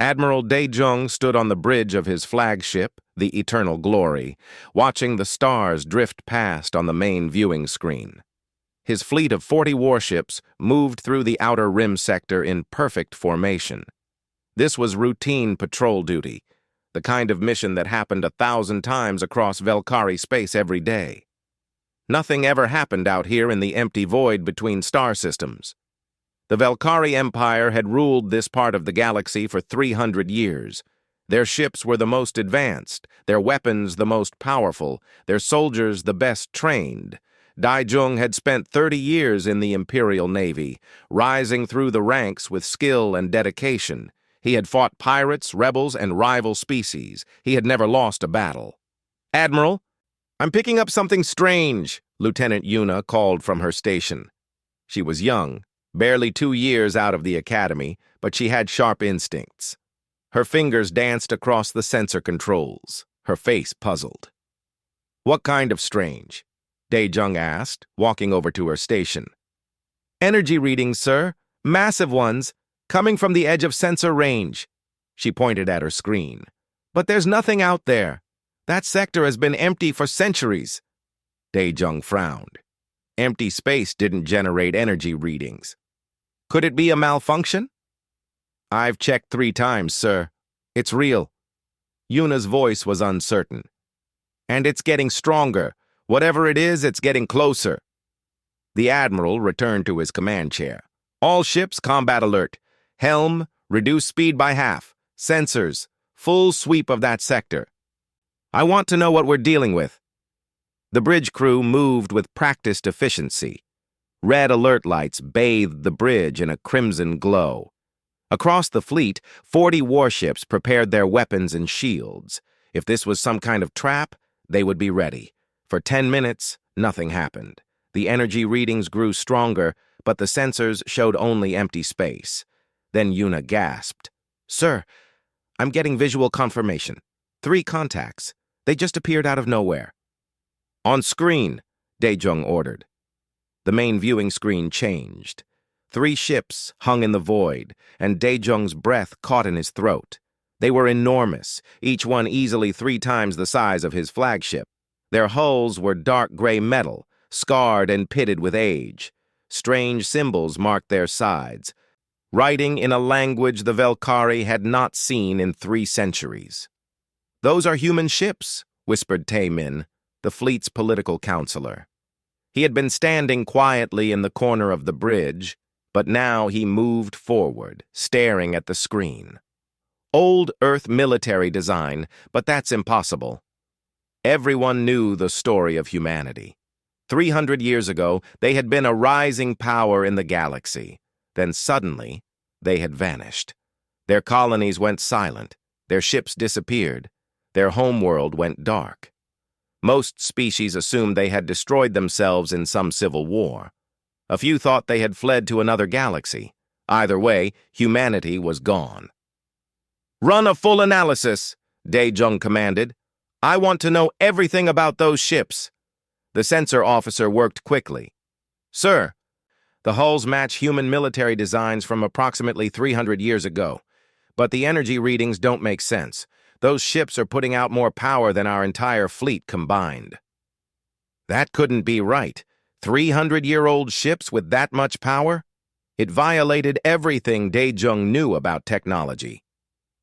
Admiral Daejung stood on the bridge of his flagship, the Eternal Glory, watching the stars drift past on the main viewing screen. His fleet of 40 warships moved through the outer rim sector in perfect formation. This was routine patrol duty, the kind of mission that happened 1,000 times across Velkari space every day. Nothing ever happened out here in the empty void between star systems. The Velkari Empire had ruled this part of the galaxy for 300 years. Their ships were the most advanced, their weapons the most powerful, their soldiers the best trained. Daejung had spent 30 years in the Imperial Navy, rising through the ranks with skill and dedication. He had fought pirates, rebels, and rival species. He had never lost a battle. "Admiral, I'm picking up something strange," Lieutenant Yuna called from her station. She was young, barely 2 years out of the academy, but she had sharp instincts. Her fingers danced across the sensor controls, her face puzzled. "What kind of strange?" Daejung asked, walking over to her station. "Energy readings, sir. Massive ones, coming from the edge of sensor range." She pointed at her screen. "But there's nothing out there. That sector has been empty for centuries." Daejung frowned. Empty space didn't generate energy readings. "Could it be a malfunction?" "I've checked 3 times, sir. It's real." Yuna's voice was uncertain. "And it's getting stronger. Whatever it is, it's getting closer." The Admiral returned to his command chair. "All ships, combat alert. Helm, reduce speed by half. Sensors, full sweep of that sector. I want to know what we're dealing with." The bridge crew moved with practiced efficiency. Red alert lights bathed the bridge in a crimson glow. Across the fleet, 40 warships prepared their weapons and shields. If this was some kind of trap, they would be ready. For 10 minutes, nothing happened. The energy readings grew stronger, but the sensors showed only empty space. Then Yuna gasped. "Sir, I'm getting visual confirmation. 3 contacts. They just appeared out of nowhere." "On screen," Daejung ordered. The main viewing screen changed. 3 ships hung in the void, and Daejung's breath caught in his throat. They were enormous, each one easily 3 times the size of his flagship. Their hulls were dark gray metal, scarred and pitted with age. Strange symbols marked their sides, writing in a language the Velkari had not seen in 3 centuries. "Those are human ships," whispered Taemin, the fleet's political counselor. He had been standing quietly in the corner of the bridge, but now he moved forward, staring at the screen. "Old Earth military design, but that's impossible." Everyone knew the story of humanity. 300 years ago, they had been a rising power in the galaxy. Then suddenly, they had vanished. Their colonies went silent, their ships disappeared, their homeworld went dark. Most species assumed they had destroyed themselves in some civil war. A few thought they had fled to another galaxy. Either way, humanity was gone. "Run a full analysis," Daejung commanded. "I want to know everything about those ships." The sensor officer worked quickly. "Sir, the hulls match human military designs from approximately 300 years ago, but the energy readings don't make sense. Those ships are putting out more power than our entire fleet combined." That couldn't be right. 300-year-old ships with that much power? It violated everything Daejung knew about technology.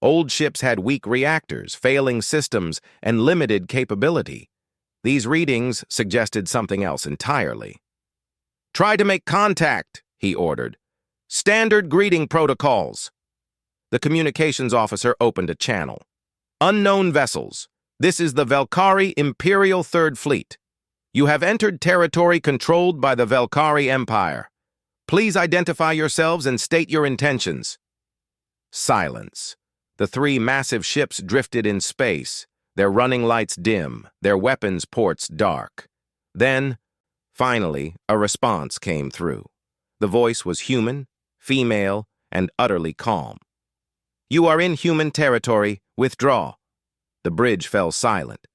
Old ships had weak reactors, failing systems, and limited capability. These readings suggested something else entirely. "Try to make contact," he ordered. "Standard greeting protocols." The communications officer opened a channel. "Unknown vessels. This is the Velkari Imperial Third Fleet. You have entered territory controlled by the Velkari Empire. Please identify yourselves and state your intentions." Silence. The 3 massive ships drifted in space, their running lights dim, their weapons ports dark. Then, finally, a response came through. The voice was human, female, and utterly calm. "You are in human territory. Withdraw." The bridge fell silent.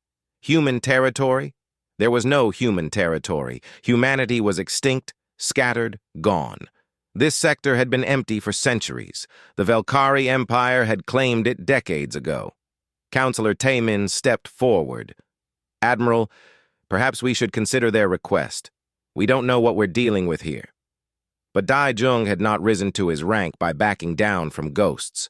Human territory? There was no human territory. Humanity was extinct, scattered, gone. This sector had been empty for centuries. The Velkari Empire had claimed it decades ago. Counselor Taemin stepped forward. "Admiral, perhaps we should consider their request. We don't know what we're dealing with here." But Dai Jung had not risen to his rank by backing down from ghosts.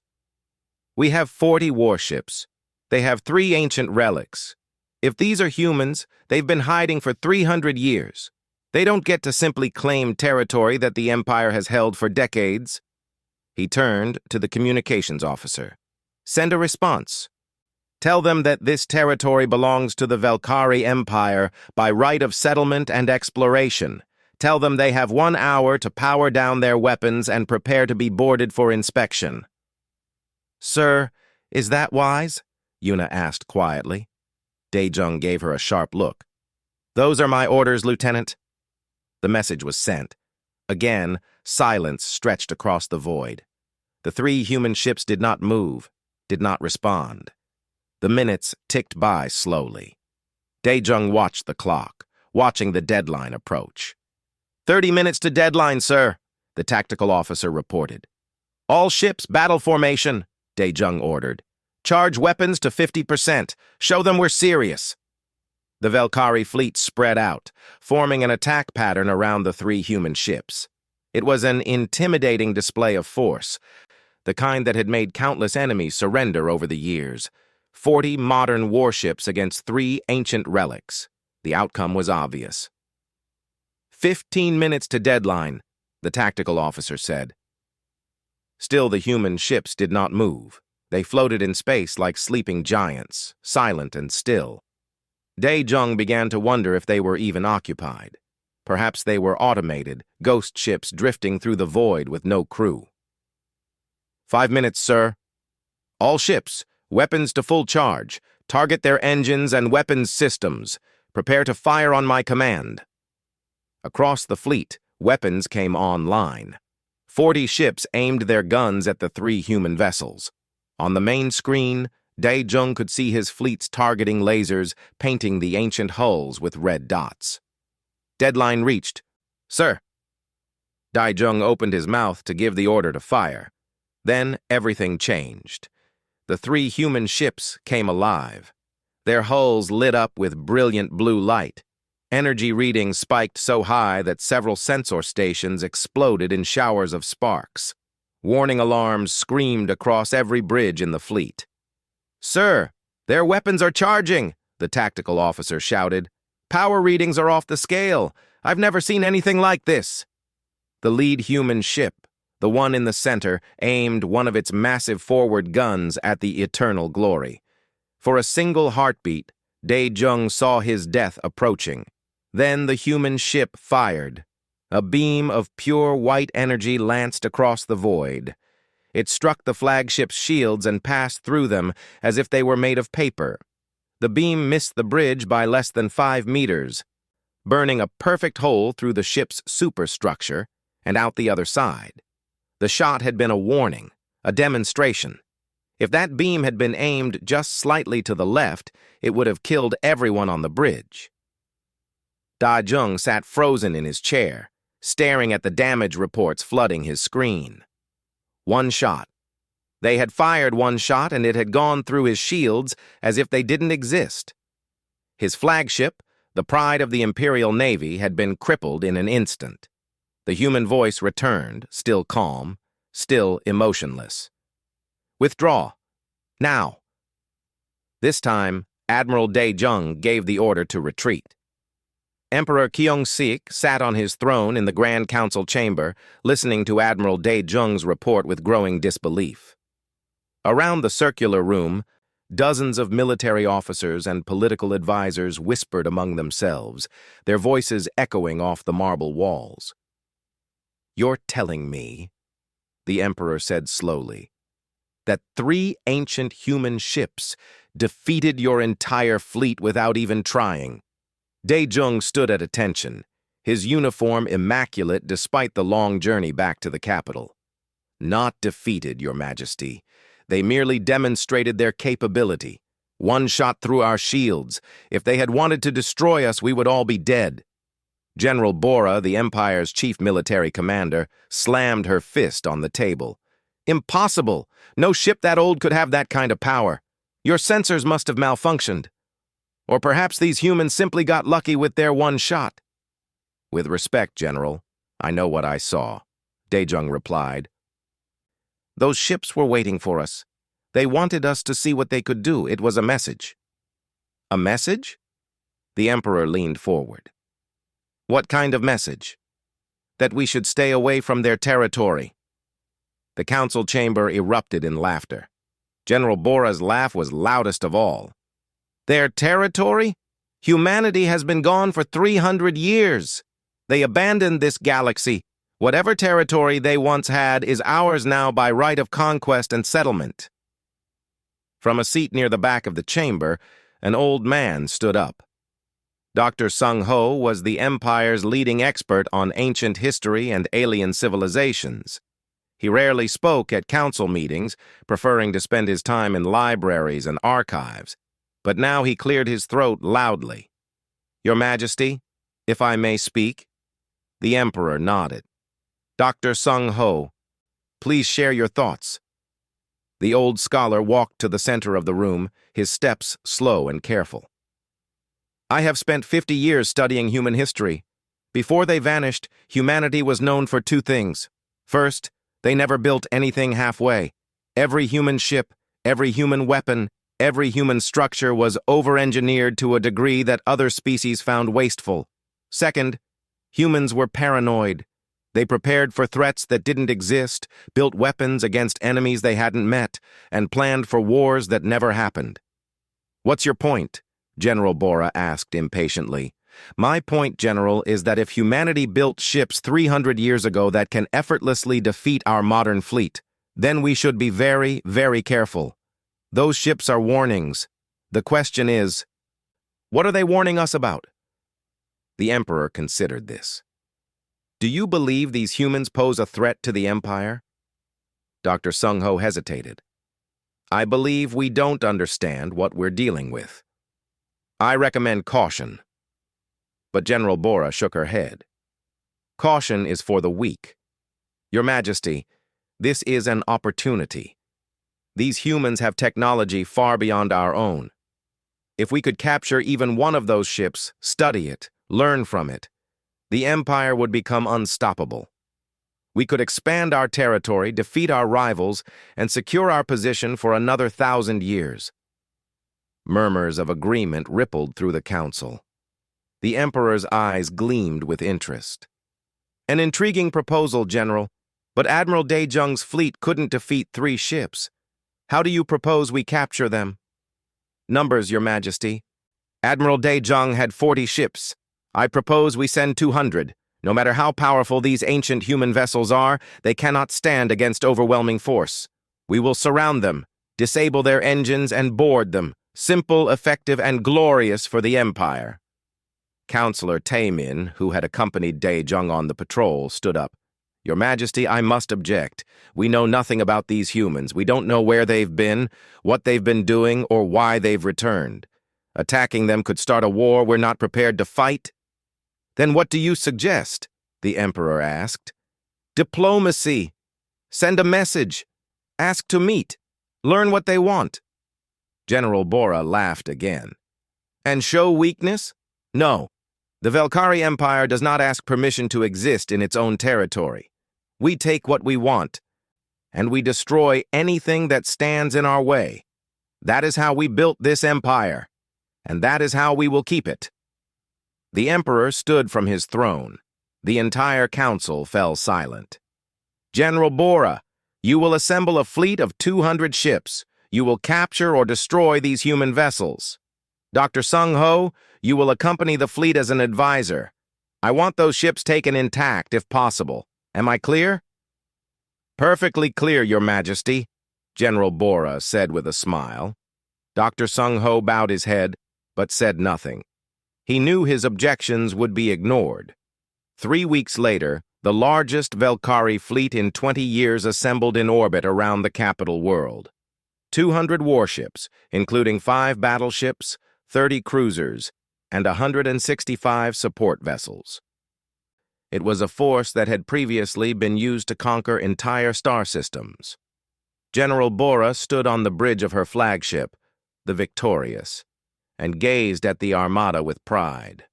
"We have 40 warships. They have 3 ancient relics. If these are humans, they've been hiding for 300 years. They don't get to simply claim territory that the Empire has held for decades." He turned to the communications officer. "Send a response. Tell them that this territory belongs to the Velkari Empire by right of settlement and exploration. Tell them they have 1 hour to power down their weapons and prepare to be boarded for inspection." "Sir, is that wise?" Yuna asked quietly. Dae-jung gave her a sharp look. "Those are my orders, Lieutenant." The message was sent. Again, silence stretched across the void. The 3 human ships did not move, did not respond. The minutes ticked by slowly. Dae-jung watched the clock, watching the deadline approach. 30 minutes to deadline, sir," the tactical officer reported. "All ships battle formation," Dae-jung ordered. "Charge weapons to 50%. Show them we're serious." The Velkari fleet spread out, forming an attack pattern around the 3 human ships. It was an intimidating display of force, the kind that had made countless enemies surrender over the years. 40 modern warships against 3 ancient relics. The outcome was obvious. 15 minutes to deadline, the tactical officer said. Still, the human ships did not move. They floated in space like sleeping giants, silent and still. Dae-jung began to wonder if they were even occupied. Perhaps they were automated, ghost ships drifting through the void with no crew. 5 minutes, sir. All ships, weapons to full charge. Target their engines and weapons systems. Prepare to fire on my command." Across the fleet, weapons came online. 40 ships aimed their guns at the 3 human vessels. On the main screen, Dae-jung could see his fleet's targeting lasers painting the ancient hulls with red dots. "Deadline reached. Sir." Dae-jung opened his mouth to give the order to fire. Then everything changed. The 3 human ships came alive. Their hulls lit up with brilliant blue light. Energy readings spiked so high that several sensor stations exploded in showers of sparks. Warning alarms screamed across every bridge in the fleet. "Sir, their weapons are charging," the tactical officer shouted. "Power readings are off the scale. I've never seen anything like this." The lead human ship, the one in the center, aimed one of its massive forward guns at the Eternal Glory. For a single heartbeat, Dae-jung saw his death approaching. Then the human ship fired. A beam of pure white energy lanced across the void. It struck the flagship's shields and passed through them as if they were made of paper. The beam missed the bridge by less than 5 meters, burning a perfect hole through the ship's superstructure and out the other side. The shot had been a warning, a demonstration. If that beam had been aimed just slightly to the left, it would have killed everyone on the bridge. Dae-jung sat frozen in his chair, staring at the damage reports flooding his screen. 1 shot. They had fired 1 shot and it had gone through his shields as if they didn't exist. His flagship, the pride of the Imperial Navy, had been crippled in an instant. The human voice returned, still calm, still emotionless. "Withdraw. Now." This time, Admiral Dae-jung gave the order to retreat. Emperor Kyung-sik sat on his throne in the Grand Council chamber, listening to Admiral Dae-jung's report with growing disbelief. Around the circular room, dozens of military officers and political advisors whispered among themselves, their voices echoing off the marble walls. "You're telling me," the Emperor said slowly, "that 3 ancient human ships defeated your entire fleet without even trying?" Dae-jung stood at attention, his uniform immaculate despite the long journey back to the capital. "Not defeated, Your Majesty. They merely demonstrated their capability. 1 shot through our shields. If they had wanted to destroy us, we would all be dead." General Bora, the Empire's chief military commander, slammed her fist on the table. Impossible! No ship that old could have that kind of power. Your sensors must have malfunctioned. Or perhaps these humans simply got lucky with their one shot. With respect, General, I know what I saw, Daejung replied. Those ships were waiting for us. They wanted us to see what they could do. It was a message. A message? The Emperor leaned forward. What kind of message? That we should stay away from their territory. The council chamber erupted in laughter. General Bora's laugh was loudest of all. Their territory? Humanity has been gone for 300 years. They abandoned this galaxy. Whatever territory they once had is ours now by right of conquest and settlement. From a seat near the back of the chamber, an old man stood up. Dr. Sung Ho was the Empire's leading expert on ancient history and alien civilizations. He rarely spoke at council meetings, preferring to spend his time in libraries and archives. But now he cleared his throat loudly. Your Majesty, if I may speak? The Emperor nodded. Dr. Sung Ho, please share your thoughts. The old scholar walked to the center of the room, his steps slow and careful. I have spent 50 years studying human history. Before they vanished, humanity was known for two things. First, they never built anything halfway. Every human ship, every human weapon, every human structure was over-engineered to a degree that other species found wasteful. Second, humans were paranoid. They prepared for threats that didn't exist, built weapons against enemies they hadn't met, and planned for wars that never happened. What's your point? General Bora asked impatiently. My point, General, is that if humanity built ships 300 years ago that can effortlessly defeat our modern fleet, then we should be very, very careful. Those ships are warnings. The question is, what are they warning us about? The Emperor considered this. Do you believe these humans pose a threat to the Empire? Dr. Sung Ho hesitated. I believe we don't understand what we're dealing with. I recommend caution. But General Bora shook her head. Caution is for the weak. Your Majesty, this is an opportunity. These humans have technology far beyond our own. If we could capture even one of those ships, study it, learn from it, the Empire would become unstoppable. We could expand our territory, defeat our rivals, and secure our position for another 1,000 years. Murmurs of agreement rippled through the council. The Emperor's eyes gleamed with interest. An intriguing proposal, General, but Admiral Daejung's fleet couldn't defeat 3 ships. How do you propose we capture them? Numbers, Your Majesty. Admiral Daejung had 40 ships. I propose we send 200. No matter how powerful these ancient human vessels are, they cannot stand against overwhelming force. We will surround them, disable their engines, and board them. Simple, effective, and glorious for the Empire. Counselor Taemin, who had accompanied Daejung on the patrol, stood up. Your Majesty, I must object. We know nothing about these humans. We don't know where they've been, what they've been doing, or why they've returned. Attacking them could start a war we're not prepared to fight. Then what do you suggest? The Emperor asked. Diplomacy. Send a message. Ask to meet. Learn what they want. General Bora laughed again. And show weakness? No. The Velkari Empire does not ask permission to exist in its own territory. We take what we want, and we destroy anything that stands in our way. That is how we built this empire, and that is how we will keep it. The Emperor stood from his throne. The entire council fell silent. General Bora, you will assemble a fleet of 200 ships. You will capture or destroy these human vessels. Dr. Sung Ho, you will accompany the fleet as an advisor. I want those ships taken intact, if possible. Am I clear? Perfectly clear, Your Majesty, General Bora said with a smile. Dr. Sung Ho bowed his head, but said nothing. He knew his objections would be ignored. 3 weeks later, the largest Velkari fleet in 20 years assembled in orbit around the capital world. 200 warships, including 5 battleships, 30 cruisers, and 165 support vessels. It was a force that had previously been used to conquer entire star systems. General Bora stood on the bridge of her flagship, the Victorious, and gazed at the armada with pride.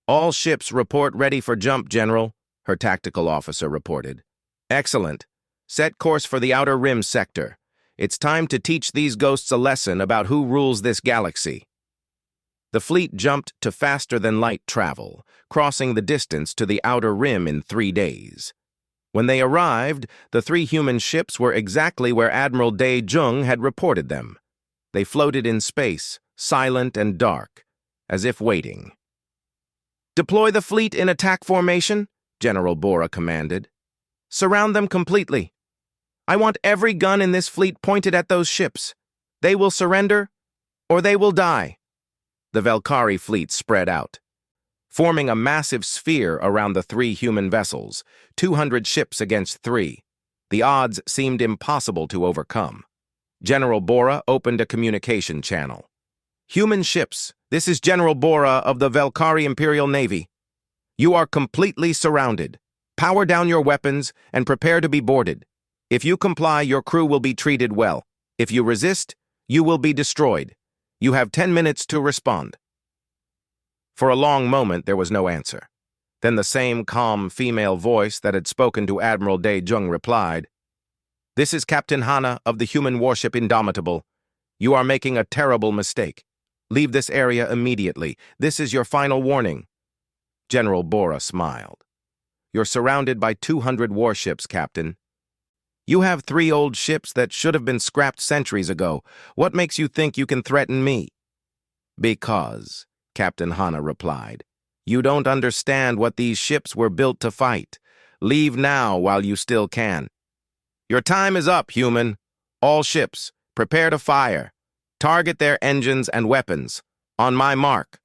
"All ships report ready for jump, General," her tactical officer reported. "Excellent. Set course for the Outer Rim sector. It's time to teach these ghosts a lesson about who rules this galaxy." The fleet jumped to faster-than-light travel, crossing the distance to the Outer Rim in 3 days. When they arrived, the 3 human ships were exactly where Admiral Dae Jung had reported them. They floated in space, silent and dark, as if waiting. "Deploy the fleet in attack formation," General Bora commanded. "Surround them completely. I want every gun in this fleet pointed at those ships. They will surrender, or they will die." The Valkyrie fleet spread out, forming a massive sphere around the 3 human vessels, 200 ships against 3. The odds seemed impossible to overcome. General Bora opened a communication channel. "Human ships, this is General Bora of the Valkyrie Imperial Navy. You are completely surrounded. Power down your weapons and prepare to be boarded. If you comply, your crew will be treated well. If you resist, you will be destroyed. You have 10 minutes to respond." For a long moment, there was no answer. Then the same calm female voice that had spoken to Admiral Dae Jung replied, "This is Captain Hana of the human warship Indomitable. You are making a terrible mistake. Leave this area immediately. This is your final warning." General Bora smiled. "You're surrounded by 200 warships, Captain. You have 3 old ships that should have been scrapped centuries ago. What makes you think you can threaten me?" "Because," Captain Hana replied, "you don't understand what these ships were built to fight. Leave now while you still can." "Your time is up, human. All ships, prepare to fire. Target their engines and weapons. On my mark."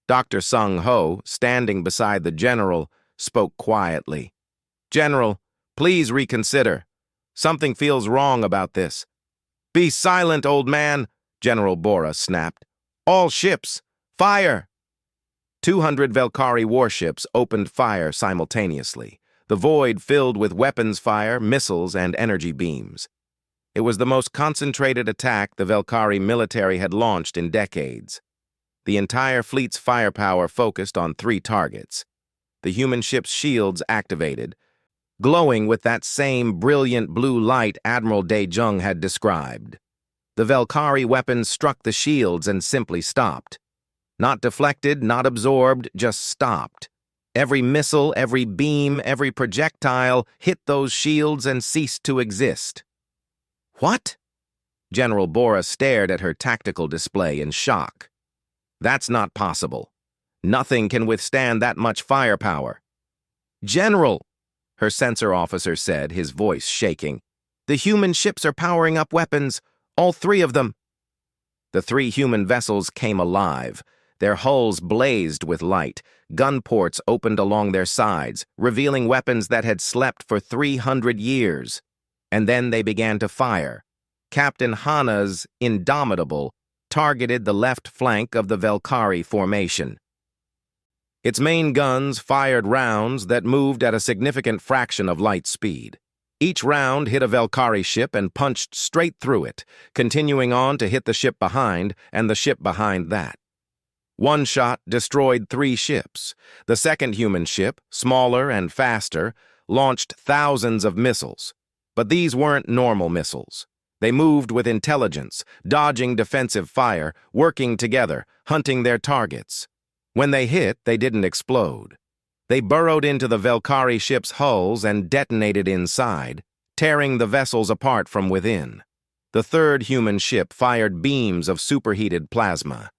Dr. Sung Ho, standing beside the general, spoke quietly. "General, please reconsider. Something feels wrong about this." "Be silent, old man," General Bora snapped. "All ships, fire!" 200 Valkyrie warships opened fire simultaneously, the void filled with weapons fire, missiles, and energy beams. It was the most concentrated attack the Valkyrie military had launched in decades. The entire fleet's firepower focused on 3 targets. The human ship's shields activated, glowing with that same brilliant blue light Admiral Dae Jung had described. The Valkyrie weapons struck the shields and simply stopped. Not deflected, not absorbed, just stopped. Every missile, every beam, every projectile hit those shields and ceased to exist. "What?" General Bora stared at her tactical display in shock. "That's not possible. Nothing can withstand that much firepower." "General," her sensor officer said, his voice shaking, "the human ships are powering up weapons, all 3 of them." The 3 human vessels came alive. Their hulls blazed with light. Gun ports opened along their sides, revealing weapons that had slept for 300 years. And then they began to fire. Captain Hana's Indomitable targeted the left flank of the Valkyrie formation. Its main guns fired rounds that moved at a significant fraction of light speed. Each round hit a Valkyrie ship and punched straight through it, continuing on to hit the ship behind and the ship behind that. One shot destroyed 3 ships. The second human ship, smaller and faster, launched thousands of missiles. But these weren't normal missiles. They moved with intelligence, dodging defensive fire, working together, hunting their targets. When they hit, they didn't explode. They burrowed into the Valkyrie ship's hulls and detonated inside, tearing the vessels apart from within. The third human ship fired beams of superheated plasma.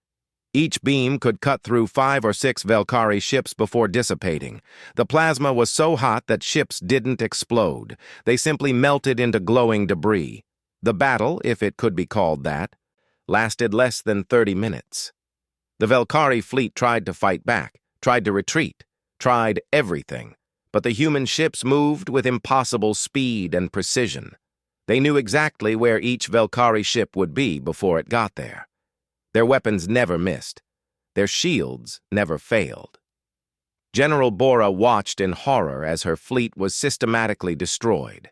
Each beam could cut through 5 or 6 Valkyrie ships before dissipating. The plasma was so hot that ships didn't explode. They simply melted into glowing debris. The battle, if it could be called that, lasted less than 30 minutes. The Valkyrie fleet tried to fight back, tried to retreat, tried everything, but the human ships moved with impossible speed and precision. They knew exactly where each Valkyrie ship would be before it got there. Their weapons never missed. Their shields never failed. General Bora watched in horror as her fleet was systematically destroyed.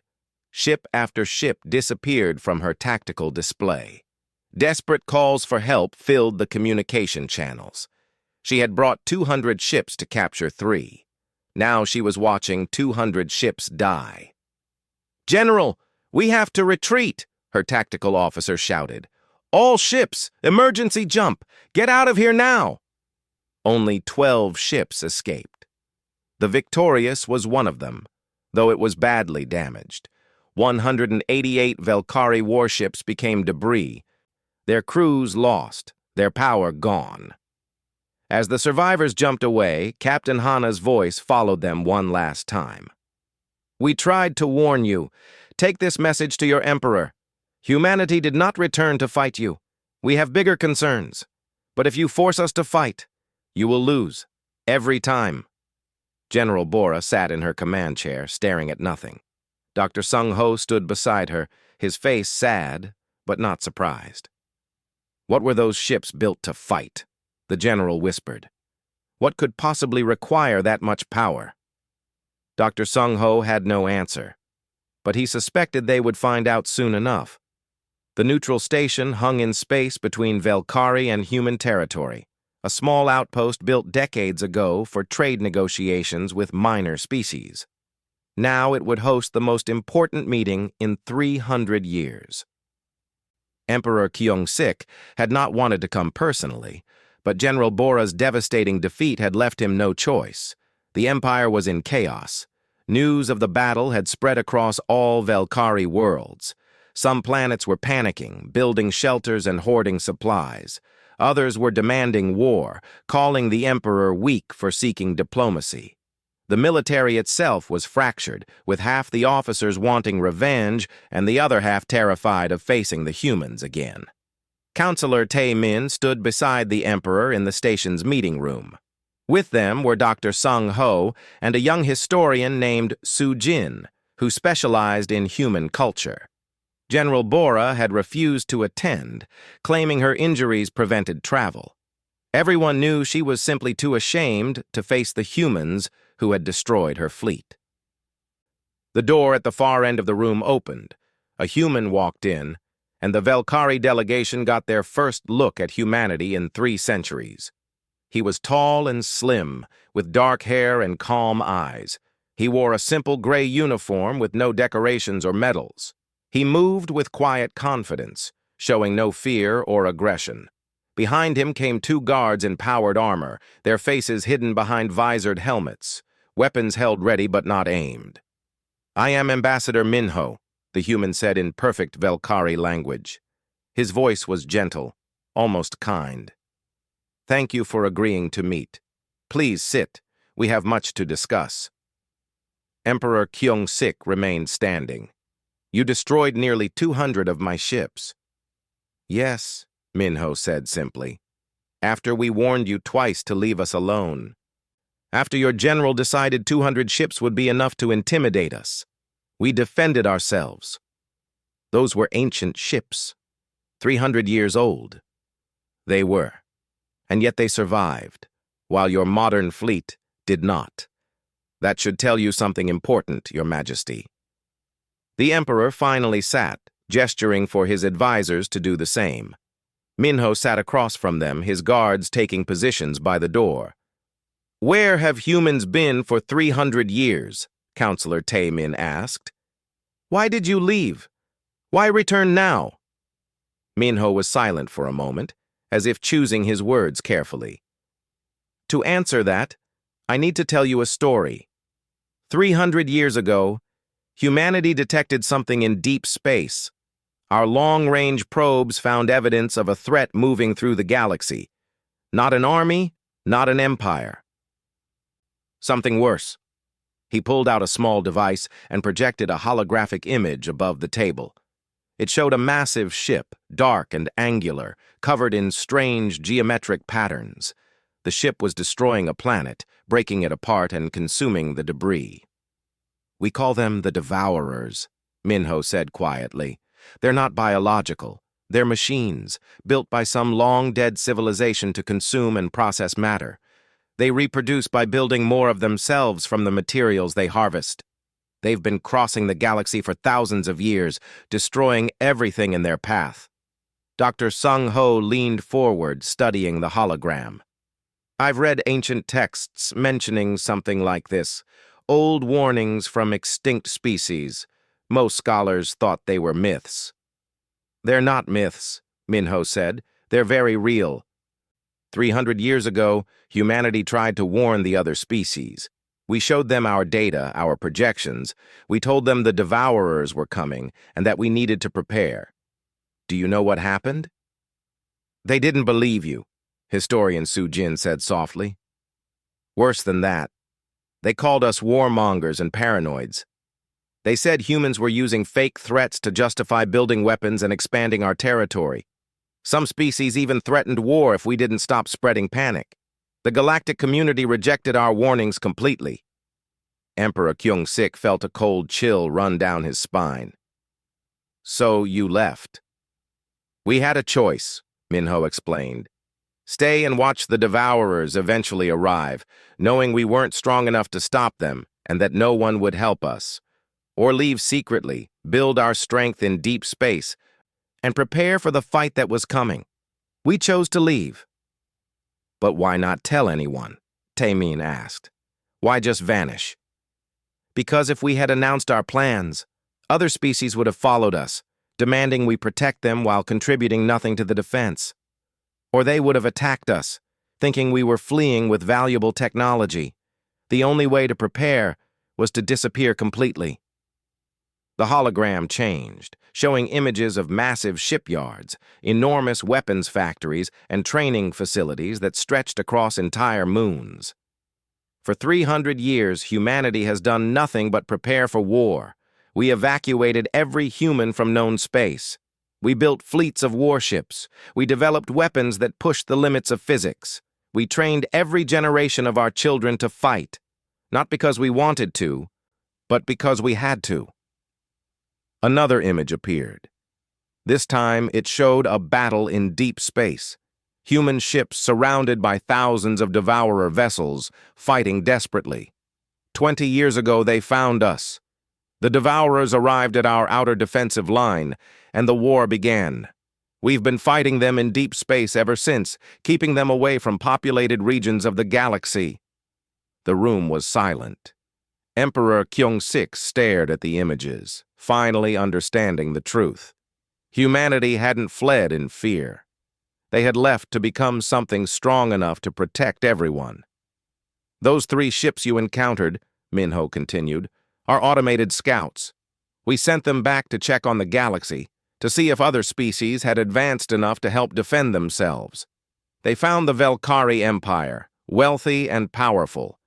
Ship after ship disappeared from her tactical display. Desperate calls for help filled the communication channels. She had brought 200 ships to capture 3. Now she was watching 200 ships die. "General, we have to retreat," her tactical officer shouted. "All ships, emergency jump! Get out of here now!" Only 12 ships escaped. The Victorious was one of them, though it was badly damaged. 188 Valkyrie warships became debris, their crews lost, their power gone. As the survivors jumped away, Captain Hana's voice followed them one last time. "We tried to warn you. Take this message to your Emperor. Humanity did not return to fight you. We have bigger concerns. But if you force us to fight, you will lose. Every time." General Bora sat in her command chair, staring at nothing. Dr. Sung Ho stood beside her, his face sad, but not surprised. "What were those ships built to fight?" the general whispered. "What could possibly require that much power?" Dr. Sung Ho had no answer, but he suspected they would find out soon enough. The neutral station hung in space between Valkyrie and human territory, a small outpost built decades ago for trade negotiations with minor species. Now it would host the most important meeting in 300 years. Emperor Kyung-sik had not wanted to come personally, but General Bora's devastating defeat had left him no choice. The Empire was in chaos. News of the battle had spread across all Valkyrie worlds. Some planets were panicking, building shelters and hoarding supplies. Others were demanding war, calling the Emperor weak for seeking diplomacy. The military itself was fractured, with half the officers wanting revenge and the other half terrified of facing the humans again. Counselor Tae-min stood beside the Emperor in the station's meeting room. With them were Dr. Sung Ho and a young historian named Su Jin, who specialized in human culture. General Bora had refused to attend, claiming her injuries prevented travel. Everyone knew she was simply too ashamed to face the humans who had destroyed her fleet. The door at the far end of the room opened. A human walked in, and the Valkyrie delegation got their first look at humanity in 3 centuries. He was tall and slim, with dark hair and calm eyes. He wore a simple gray uniform with no decorations or medals. He moved with quiet confidence, showing no fear or aggression. Behind him came 2 guards in powered armor, their faces hidden behind visored helmets, weapons held ready but not aimed. "I am Ambassador Minho," the human said in perfect Valkyrie language. His voice was gentle, almost kind. "Thank you for agreeing to meet. Please sit. We have much to discuss." Emperor Kyung-sik remained standing. "You destroyed nearly 200 of my ships." "Yes," Minho said simply. "After we warned you twice to leave us alone. After your general decided 200 ships would be enough to intimidate us. We defended ourselves. Those were ancient ships, 300 years old. They were. And yet they survived, while your modern fleet did not. That should tell you something important, Your Majesty." The Emperor finally sat, gesturing for his advisors to do the same. Minho sat across from them, his guards taking positions by the door. "Where have humans been for 300 years?" Counselor Tae-min asked. "Why did you leave? Why return now?" Minho was silent for a moment, as if choosing his words carefully. "To answer that, I need to tell you a story. 300 years ago, humanity detected something in deep space. Our long-range probes found evidence of a threat moving through the galaxy. Not an army, not an empire. Something worse." He pulled out a small device and projected a holographic image above the table. It showed a massive ship, dark and angular, covered in strange geometric patterns. The ship was destroying a planet, breaking it apart and consuming the debris. "We call them the Devourers," Minho said quietly. "They're not biological. They're machines, built by some long-dead civilization to consume and process matter. They reproduce by building more of themselves from the materials they harvest. They've been crossing the galaxy for thousands of years, destroying everything in their path. Dr. Sung Ho leaned forward, studying the hologram. I've read ancient texts mentioning something like this. Old warnings from extinct species. Most scholars thought they were myths. They're not myths, Minho said. They're very real. 300 years ago, humanity tried to warn the other species. We showed them our data, our projections. We told them the devourers were coming and that we needed to prepare. Do you know what happened? They didn't believe you, historian Su Jin said softly. Worse than that. They called us warmongers and paranoids. They said humans were using fake threats to justify building weapons and expanding our territory. Some species even threatened war if we didn't stop spreading panic. The galactic community rejected our warnings completely. Emperor Kyung-sik felt a cold chill run down his spine. So you left. We had a choice, Minho explained. Stay and watch the devourers eventually arrive, knowing we weren't strong enough to stop them and that no one would help us. Or leave secretly, build our strength in deep space, and prepare for the fight that was coming. We chose to leave. But why not tell anyone? Taemin asked. Why just vanish? Because if we had announced our plans, other species would have followed us, demanding we protect them while contributing nothing to the defense. Or they would have attacked us, thinking we were fleeing with valuable technology. The only way to prepare was to disappear completely. The hologram changed, showing images of massive shipyards, enormous weapons factories, and training facilities that stretched across entire moons. For 300 years, humanity has done nothing but prepare for war. We evacuated every human from known space. We built fleets of warships. We developed weapons that pushed the limits of physics. We trained every generation of our children to fight, not because we wanted to, but because we had to. Another image appeared. This time, it showed a battle in deep space. Human ships surrounded by thousands of devourer vessels, fighting desperately. 20 years ago, they found us. The devourers arrived at our outer defensive line, and the war began. We've been fighting them in deep space ever since, keeping them away from populated regions of the galaxy. The room was silent. Emperor Kyung-sik stared at the images, finally understanding the truth. Humanity hadn't fled in fear. They had left to become something strong enough to protect everyone. Those 3 ships you encountered, Minho continued, are automated scouts. We sent them back to check on the galaxy, to see if other species had advanced enough to help defend themselves. They found the Velkari Empire, wealthy and powerful,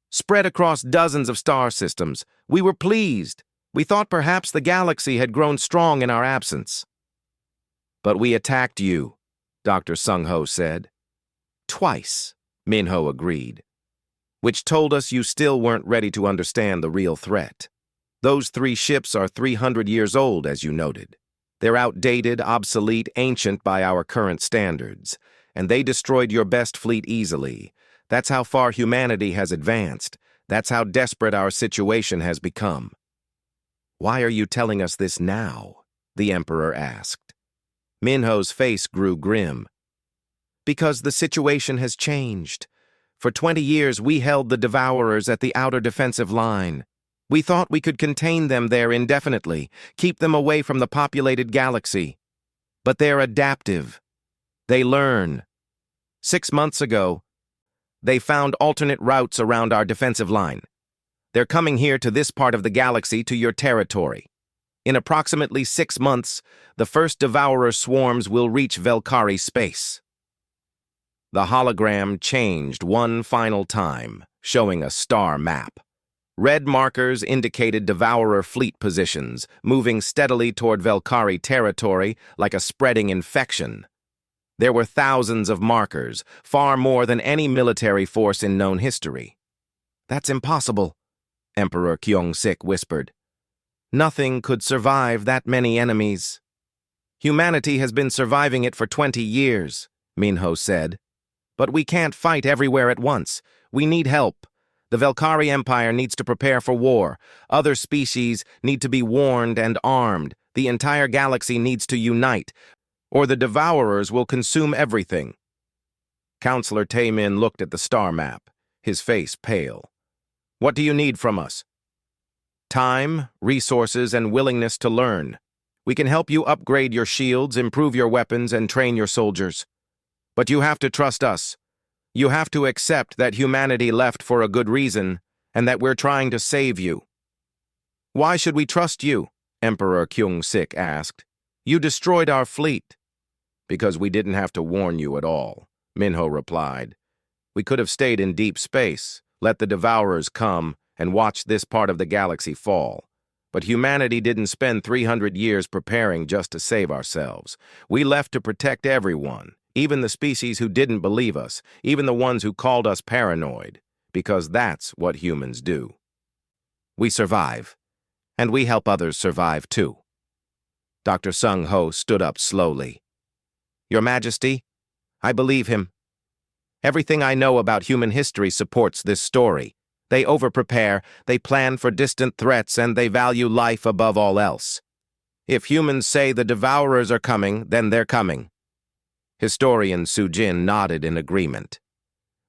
spread across dozens of star systems. We were pleased. We thought perhaps the galaxy had grown strong in our absence. But we attacked you, Dr. Sung Ho said. Twice, Minho agreed, which told us you still weren't ready to understand the real threat. Those 3 ships are 300 years old, as you noted. They're outdated, obsolete, ancient by our current standards, and they destroyed your best fleet easily. That's how far humanity has advanced. That's how desperate our situation has become. Why are you telling us this now? The Emperor asked. Minho's face grew grim. Because the situation has changed. For 20 years, we held the devourers at the outer defensive line. We thought we could contain them there indefinitely, keep them away from the populated galaxy. But they're adaptive. They learn. 6 months ago, they found alternate routes around our defensive line. They're coming here to this part of the galaxy, to your territory. In approximately 6 months, the first devourer swarms will reach Velkari space. The hologram changed one final time, showing a star map. Red markers indicated devourer fleet positions, moving steadily toward Velkari territory like a spreading infection. There were thousands of markers, far more than any military force in known history. That's impossible, Emperor Kyung-sik whispered. Nothing could survive that many enemies. Humanity has been surviving it for 20 years, Minho said. But we can't fight everywhere at once. We need help. The Velkari Empire needs to prepare for war. Other species need to be warned and armed. The entire galaxy needs to unite, or the Devourers will consume everything. Counselor Taemin looked at the star map, his face pale. What do you need from us? Time, resources, and willingness to learn. We can help you upgrade your shields, improve your weapons, and train your soldiers. But you have to trust us. You have to accept that humanity left for a good reason, and that we're trying to save you. Why should we trust you? Emperor Kyung-sik asked. You destroyed our fleet. Because we didn't have to warn you at all, Minho replied. We could have stayed in deep space, let the Devourers come, and watched this part of the galaxy fall. But humanity didn't spend 300 years preparing just to save ourselves. We left to protect everyone, even the species who didn't believe us, even the ones who called us paranoid, because that's what humans do. We survive, and we help others survive too. Dr. Sung Ho stood up slowly. Your Majesty, I believe him. Everything I know about human history supports this story. They overprepare, they plan for distant threats, and they value life above all else. If humans say the Devourers are coming, then they're coming. Historian Su Jin nodded in agreement.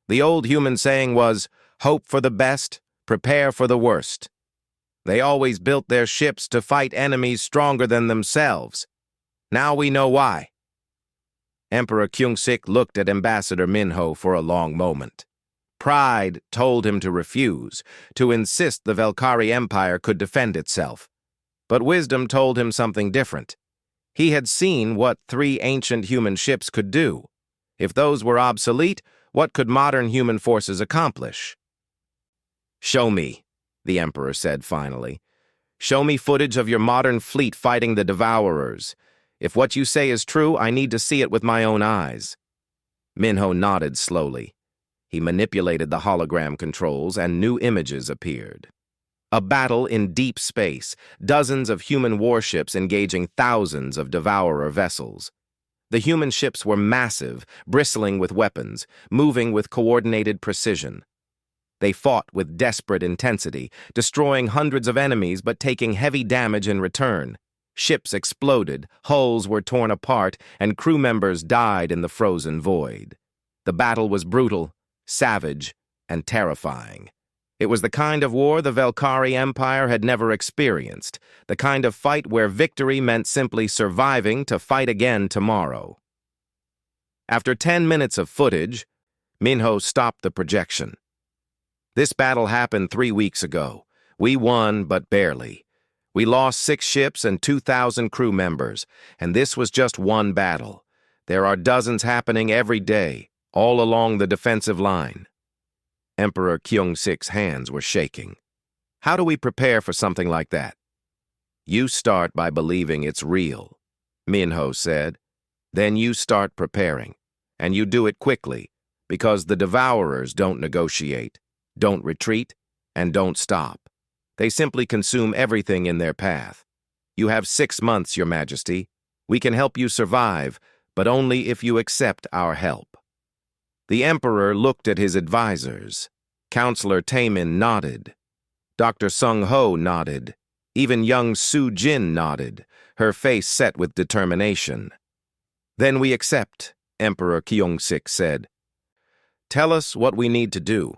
The old human saying was, hope for the best, prepare for the worst. They always built their ships to fight enemies stronger than themselves. Now we know why. Emperor Kyung-sik looked at Ambassador Minho for a long moment. Pride told him to refuse, to insist the Velkari Empire could defend itself. But wisdom told him something different. He had seen what 3 ancient human ships could do. If those were obsolete, what could modern human forces accomplish? Show me, the Emperor said finally. Show me footage of your modern fleet fighting the Devourers. If what you say is true, I need to see it with my own eyes. Minho nodded slowly. He manipulated the hologram controls and new images appeared. A battle in deep space, dozens of human warships engaging thousands of Devourer vessels. The human ships were massive, bristling with weapons, moving with coordinated precision. They fought with desperate intensity, destroying hundreds of enemies but taking heavy damage in return. Ships exploded, hulls were torn apart, and crew members died in the frozen void. The battle was brutal, savage, and terrifying. It was the kind of war the Velkari Empire had never experienced, the kind of fight where victory meant simply surviving to fight again tomorrow. After 10 minutes of footage, Minho stopped the projection. This battle happened 3 weeks ago. We won, but barely. We lost 6 ships and 2,000 crew members, and this was just one battle. There are dozens happening every day, all along the defensive line. Emperor Kyung-sik's hands were shaking. How do we prepare for something like that? You start by believing it's real, Minho said. Then you start preparing, and you do it quickly, because the Devourers don't negotiate, don't retreat, and don't stop. They simply consume everything in their path. You have 6 months, Your Majesty. We can help you survive, but only if you accept our help. The Emperor looked at his advisors. Counselor Taemin nodded. Dr. Sung Ho nodded. Even young Su Jin nodded, her face set with determination. Then we accept, Emperor Kyung-sik said. Tell us what we need to do.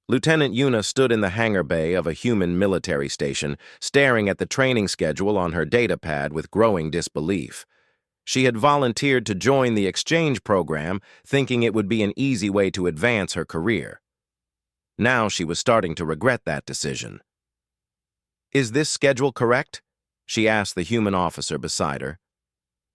Lieutenant Yuna stood in the hangar bay of a human military station, staring at the training schedule on her datapad with growing disbelief. She had volunteered to join the exchange program, thinking it would be an easy way to advance her career. Now she was starting to regret that decision. Is this schedule correct? She asked the human officer beside her.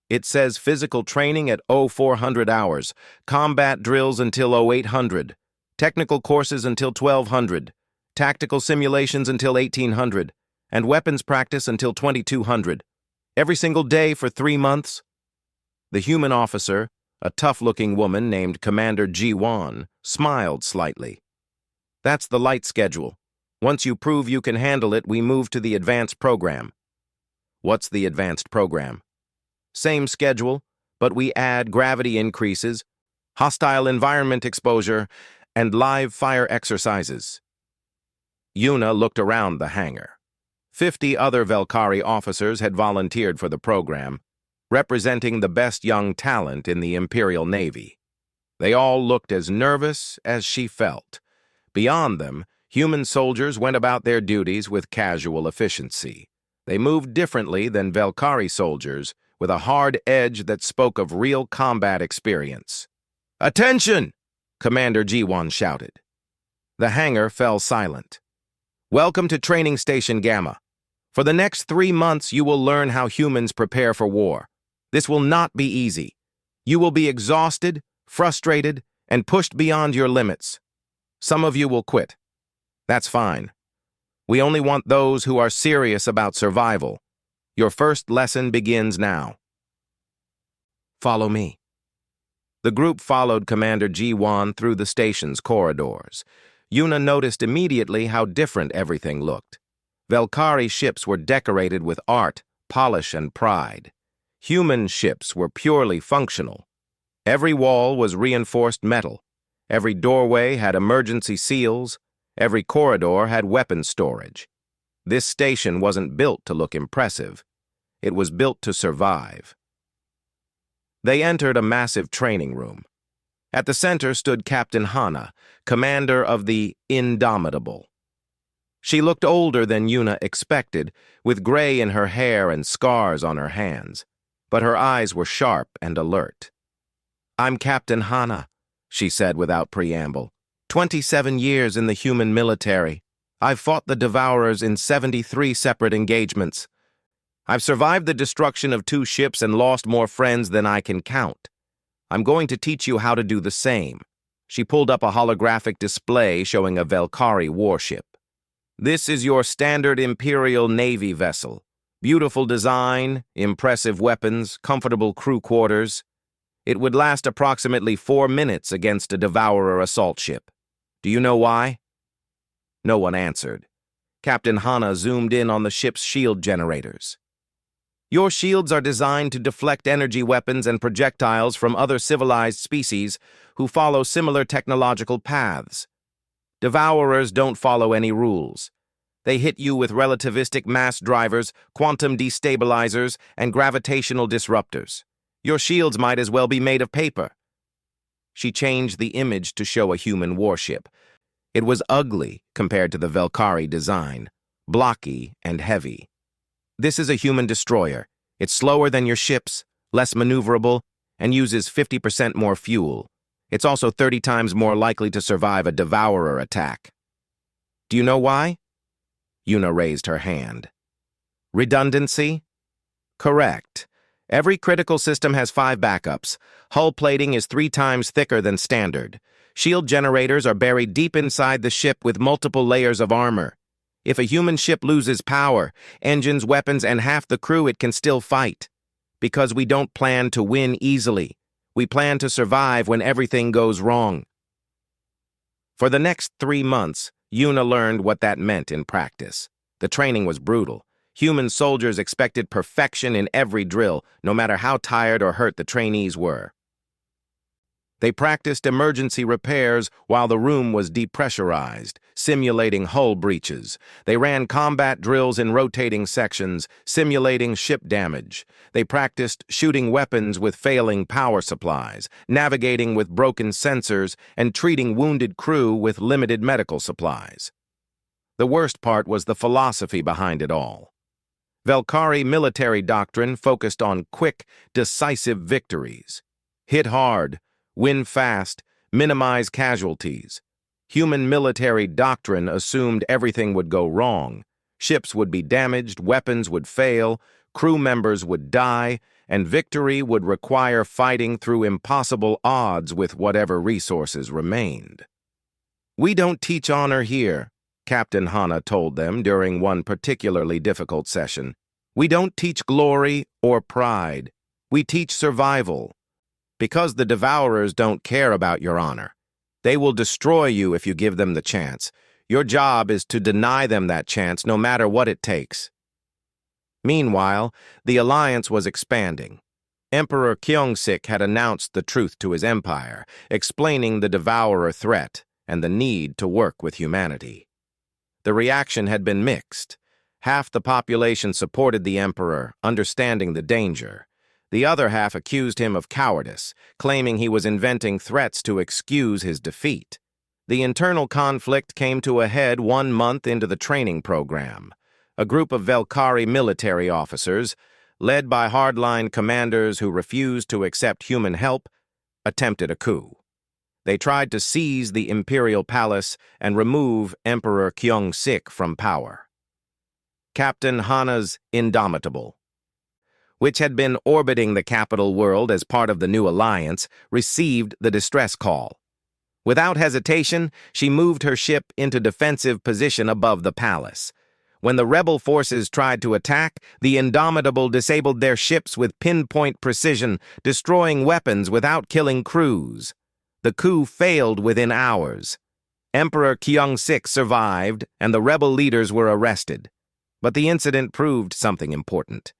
It says physical training at 0400 hours, combat drills until 0800, technical courses until 1200, tactical simulations until 1800, and weapons practice until 2200. Every single day for 3 months? The human officer, a tough-looking woman named Commander Ji-won, smiled slightly. That's the light schedule. Once you prove you can handle it, we move to the advanced program. What's the advanced program? Same schedule, but we add gravity increases, hostile environment exposure, and live fire exercises. Yuna looked around the hangar. 50 other Velkari officers had volunteered for the program, representing the best young talent in the Imperial Navy. They all looked as nervous as she felt. Beyond them, human soldiers went about their duties with casual efficiency. They moved differently than Velkari soldiers, with a hard edge that spoke of real combat experience. "Attention!" Commander G1 shouted. The hangar fell silent. "Welcome to Training Station Gamma. For the next 3 months, you will learn how humans prepare for war. This will not be easy. You will be exhausted, frustrated, and pushed beyond your limits. Some of you will quit. That's fine. We only want those who are serious about survival. Your first lesson begins now. Follow me." The group followed Commander G1 through the station's corridors. Yuna noticed immediately how different everything looked. Velkari ships were decorated with art, polish, and pride. Human ships were purely functional. Every wall was reinforced metal. Every doorway had emergency seals. Every corridor had weapon storage. This station wasn't built to look impressive. It was built to survive. They entered a massive training room. At the center stood Captain Hana, commander of the Indomitable. She looked older than Yuna expected, with gray in her hair and scars on her hands, but her eyes were sharp and alert. "I'm Captain Hana," she said without preamble. 27 years in the human military. I've fought the Devourers in 73 separate engagements. I've survived the destruction of 2 ships and lost more friends than I can count. I'm going to teach you how to do the same." She pulled up a holographic display showing a Velkari warship. "This is your standard Imperial Navy vessel. Beautiful design, impressive weapons, comfortable crew quarters. It would last approximately 4 minutes against a Devourer assault ship. Do you know why?" No one answered. Captain Hana zoomed in on the ship's shield generators. "Your shields are designed to deflect energy weapons and projectiles from other civilized species who follow similar technological paths. Devourers don't follow any rules. They hit you with relativistic mass drivers, quantum destabilizers, and gravitational disruptors. Your shields might as well be made of paper." She changed the image to show a human warship. It was ugly compared to the Velkari design, blocky and heavy. "This is a human destroyer. It's slower than your ships, less maneuverable, and uses 50% more fuel. It's also 30 times more likely to survive a Devourer attack." "Do you know why?" Yuna raised her hand. "Redundancy?" "Correct. Every critical system has 5 backups. Hull plating is 3 times thicker than standard. Shield generators are buried deep inside the ship with multiple layers of armor. If a human ship loses power, engines, weapons, and half the crew, it can still fight. Because we don't plan to win easily. We plan to survive when everything goes wrong." For the next 3 months, Yuna learned what that meant in practice. The training was brutal. Human soldiers expected perfection in every drill, no matter how tired or hurt the trainees were. They practiced emergency repairs while the room was depressurized, simulating hull breaches. They ran combat drills in rotating sections, simulating ship damage. They practiced shooting weapons with failing power supplies, navigating with broken sensors, and treating wounded crew with limited medical supplies. The worst part was the philosophy behind it all. Velkari military doctrine focused on quick, decisive victories. Hit hard, win fast, minimize casualties. Human military doctrine assumed everything would go wrong. Ships would be damaged, weapons would fail, crew members would die, and victory would require fighting through impossible odds with whatever resources remained. "We don't teach honor here," Captain Hana told them during one particularly difficult session. "We don't teach glory or pride. We teach survival. Because the Devourers don't care about your honor. They will destroy you if you give them the chance. Your job is to deny them that chance no matter what it takes." Meanwhile, the alliance was expanding. Emperor Kyongsik had announced the truth to his empire, explaining the Devourer threat. and the need to work with humanity. The reaction had been mixed. Half the population supported the emperor, understanding the danger. The other half accused him of cowardice, claiming he was inventing threats to excuse his defeat. The internal conflict came to a head 1 month into the training program. A group of Velkhari military officers, led by hardline commanders who refused to accept human help, attempted a coup. They tried to seize the imperial palace and remove Emperor Kyung-sik from power. Captain Hana's Indomitable, which had been orbiting the capital world as part of the new alliance, received the distress call. Without hesitation, she moved her ship into defensive position above the palace. When the rebel forces tried to attack, the Indomitable disabled their ships with pinpoint precision, destroying weapons without killing crews. The coup failed within hours. Emperor Kyung-sik survived, and the rebel leaders were arrested. But the incident proved something important.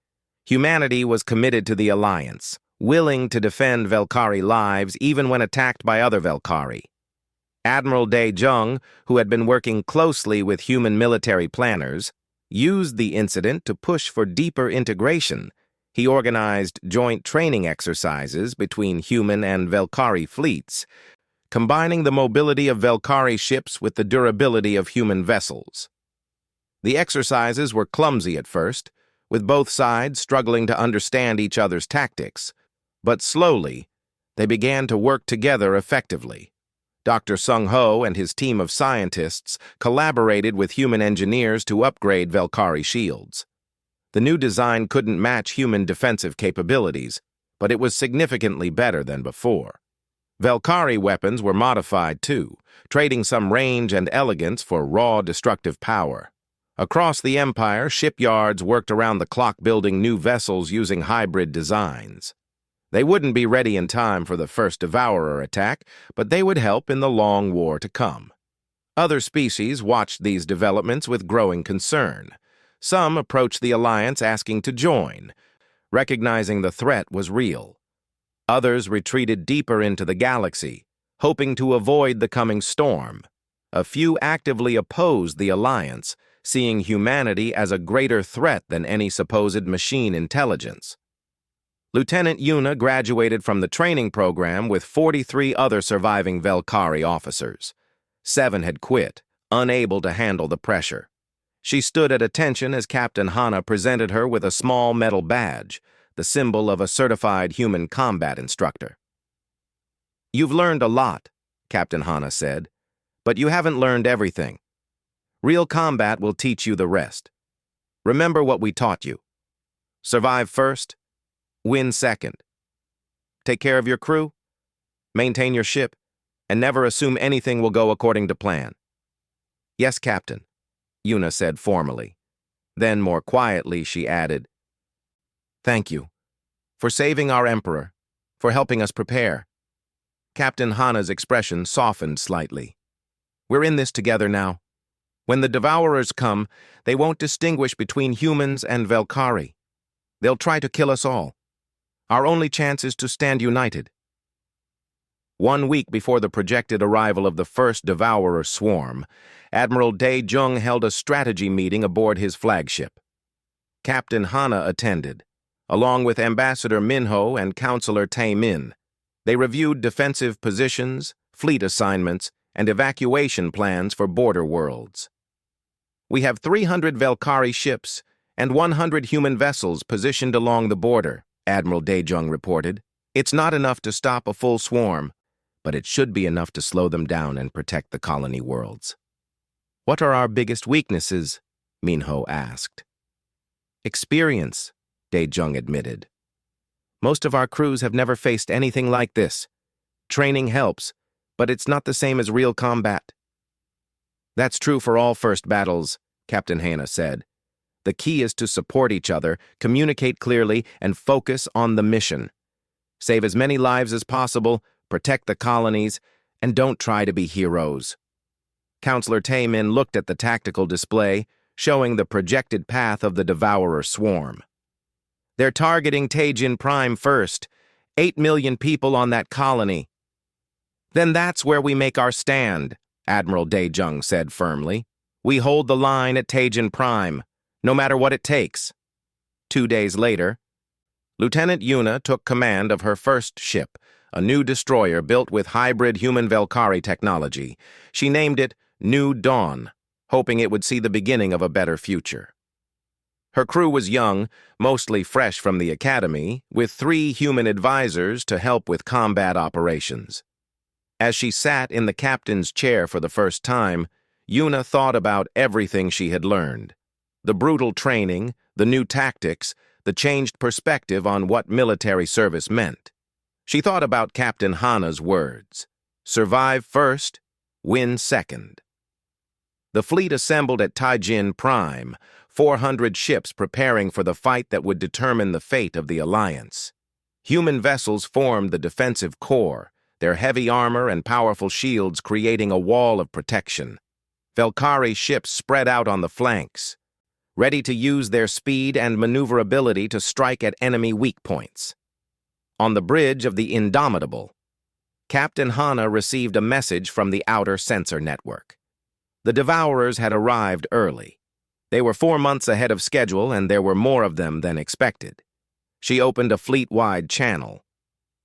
Humanity was committed to the alliance, willing to defend Velkhari lives even when attacked by other Velkhari. Admiral Dae-jung, who had been working closely with human military planners, used the incident to push for deeper integration. He organized joint training exercises between human and Velkhari fleets, combining the mobility of Velkhari ships with the durability of human vessels. The exercises were clumsy at first, with both sides struggling to understand each other's tactics, but slowly, they began to work together effectively. Dr. Sung-ho and his team of scientists collaborated with human engineers to upgrade Velkhari shields. The new design couldn't match human defensive capabilities, but it was significantly better than before. Velkhari weapons were modified too, trading some range and elegance for raw destructive power. Across the Empire, shipyards worked around the clock building new vessels using hybrid designs. They wouldn't be ready in time for the first Devourer attack, but they would help in the long war to come. Other species watched these developments with growing concern. Some approached the alliance asking to join, recognizing the threat was real. Others retreated deeper into the galaxy, hoping to avoid the coming storm. A few actively opposed the alliance, seeing humanity as a greater threat than any supposed machine intelligence. Lieutenant Yuna graduated from the training program with 43 other surviving Velkhari officers. 7 had quit, unable to handle the pressure. She stood at attention as Captain Hana presented her with a small metal badge, the symbol of a certified human combat instructor. "You've learned a lot," Captain Hana said, "but you haven't learned everything. Real combat will teach you the rest. Remember what we taught you. Survive first, win second. Take care of your crew, maintain your ship, and never assume anything will go according to plan." "Yes, Captain," Yuna said formally. Then, more quietly, she added, "Thank you for saving our Emperor, for helping us prepare." Captain Hana's expression softened slightly. "We're in this together now. When the Devourers come, they won't distinguish between humans and Velkhari. They'll try to kill us all. Our only chance is to stand united." 1 week before the projected arrival of the first Devourer swarm, Admiral Dae-jung held a strategy meeting aboard his flagship. Captain Hana attended, along with Ambassador Minho and Counselor Tae-min. They reviewed defensive positions, fleet assignments, and evacuation plans for border worlds. "We have 300 Velkhari ships and 100 human vessels positioned along the border," Admiral Dae-jung reported. "It's not enough to stop a full swarm, but it should be enough to slow them down and protect the colony worlds." "What are our biggest weaknesses?" Minho asked. "Experience," Dae-jung admitted. "Most of our crews have never faced anything like this. Training helps, but it's not the same as real combat." "That's true for all first battles," Captain Hana said. "The key is to support each other, communicate clearly, and focus on the mission. Save as many lives as possible, protect the colonies, and don't try to be heroes." Counselor Tae-min looked at the tactical display, showing the projected path of the Devourer swarm. "They're targeting Taejin Prime first, 8 million people on that colony. Then that's where we make our stand," Admiral Daejung said firmly. "We hold the line at Taejin Prime, no matter what it takes." 2 days later, Lieutenant Yuna took command of her first ship, a new destroyer built with hybrid human Valkyrie technology. She named it New Dawn, hoping it would see the beginning of a better future. Her crew was young, mostly fresh from the academy, with 3 human advisors to help with combat operations. As she sat in the captain's chair for the first time, Yuna thought about everything she had learned. The brutal training, the new tactics, the changed perspective on what military service meant. She thought about Captain Hana's words: "Survive first, win second." The fleet assembled at Taijin Prime, 400 ships preparing for the fight that would determine the fate of the Alliance. Human vessels formed the defensive core, their heavy armor and powerful shields creating a wall of protection. Valkyrie ships spread out on the flanks, ready to use their speed and maneuverability to strike at enemy weak points. On the bridge of the Indomitable, Captain Hana received a message from the outer sensor network. The Devourers had arrived early. They were 4 months ahead of schedule, and there were more of them than expected. She opened a fleet-wide channel.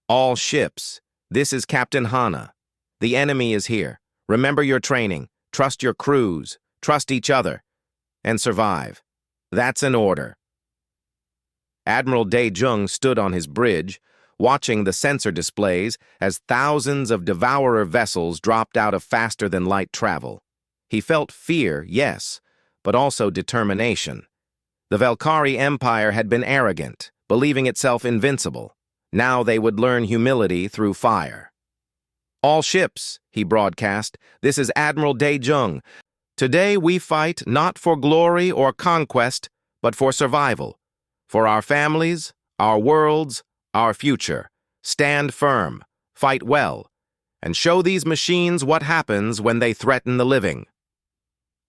"All ships, this is Captain Hana. The enemy is here. Remember your training. Trust your crews. Trust each other. And survive. That's an order." Admiral Daejung stood on his bridge, watching the sensor displays as thousands of Devourer vessels dropped out of faster-than-light travel. He felt fear, yes, but also determination. The Valkyrie Empire had been arrogant, believing itself invincible. Now they would learn humility through fire. "All ships," he broadcast, "this is Admiral Daejung. Today we fight not for glory or conquest, but for survival. For our families, our worlds, our future. Stand firm, fight well, and show these machines what happens when they threaten the living."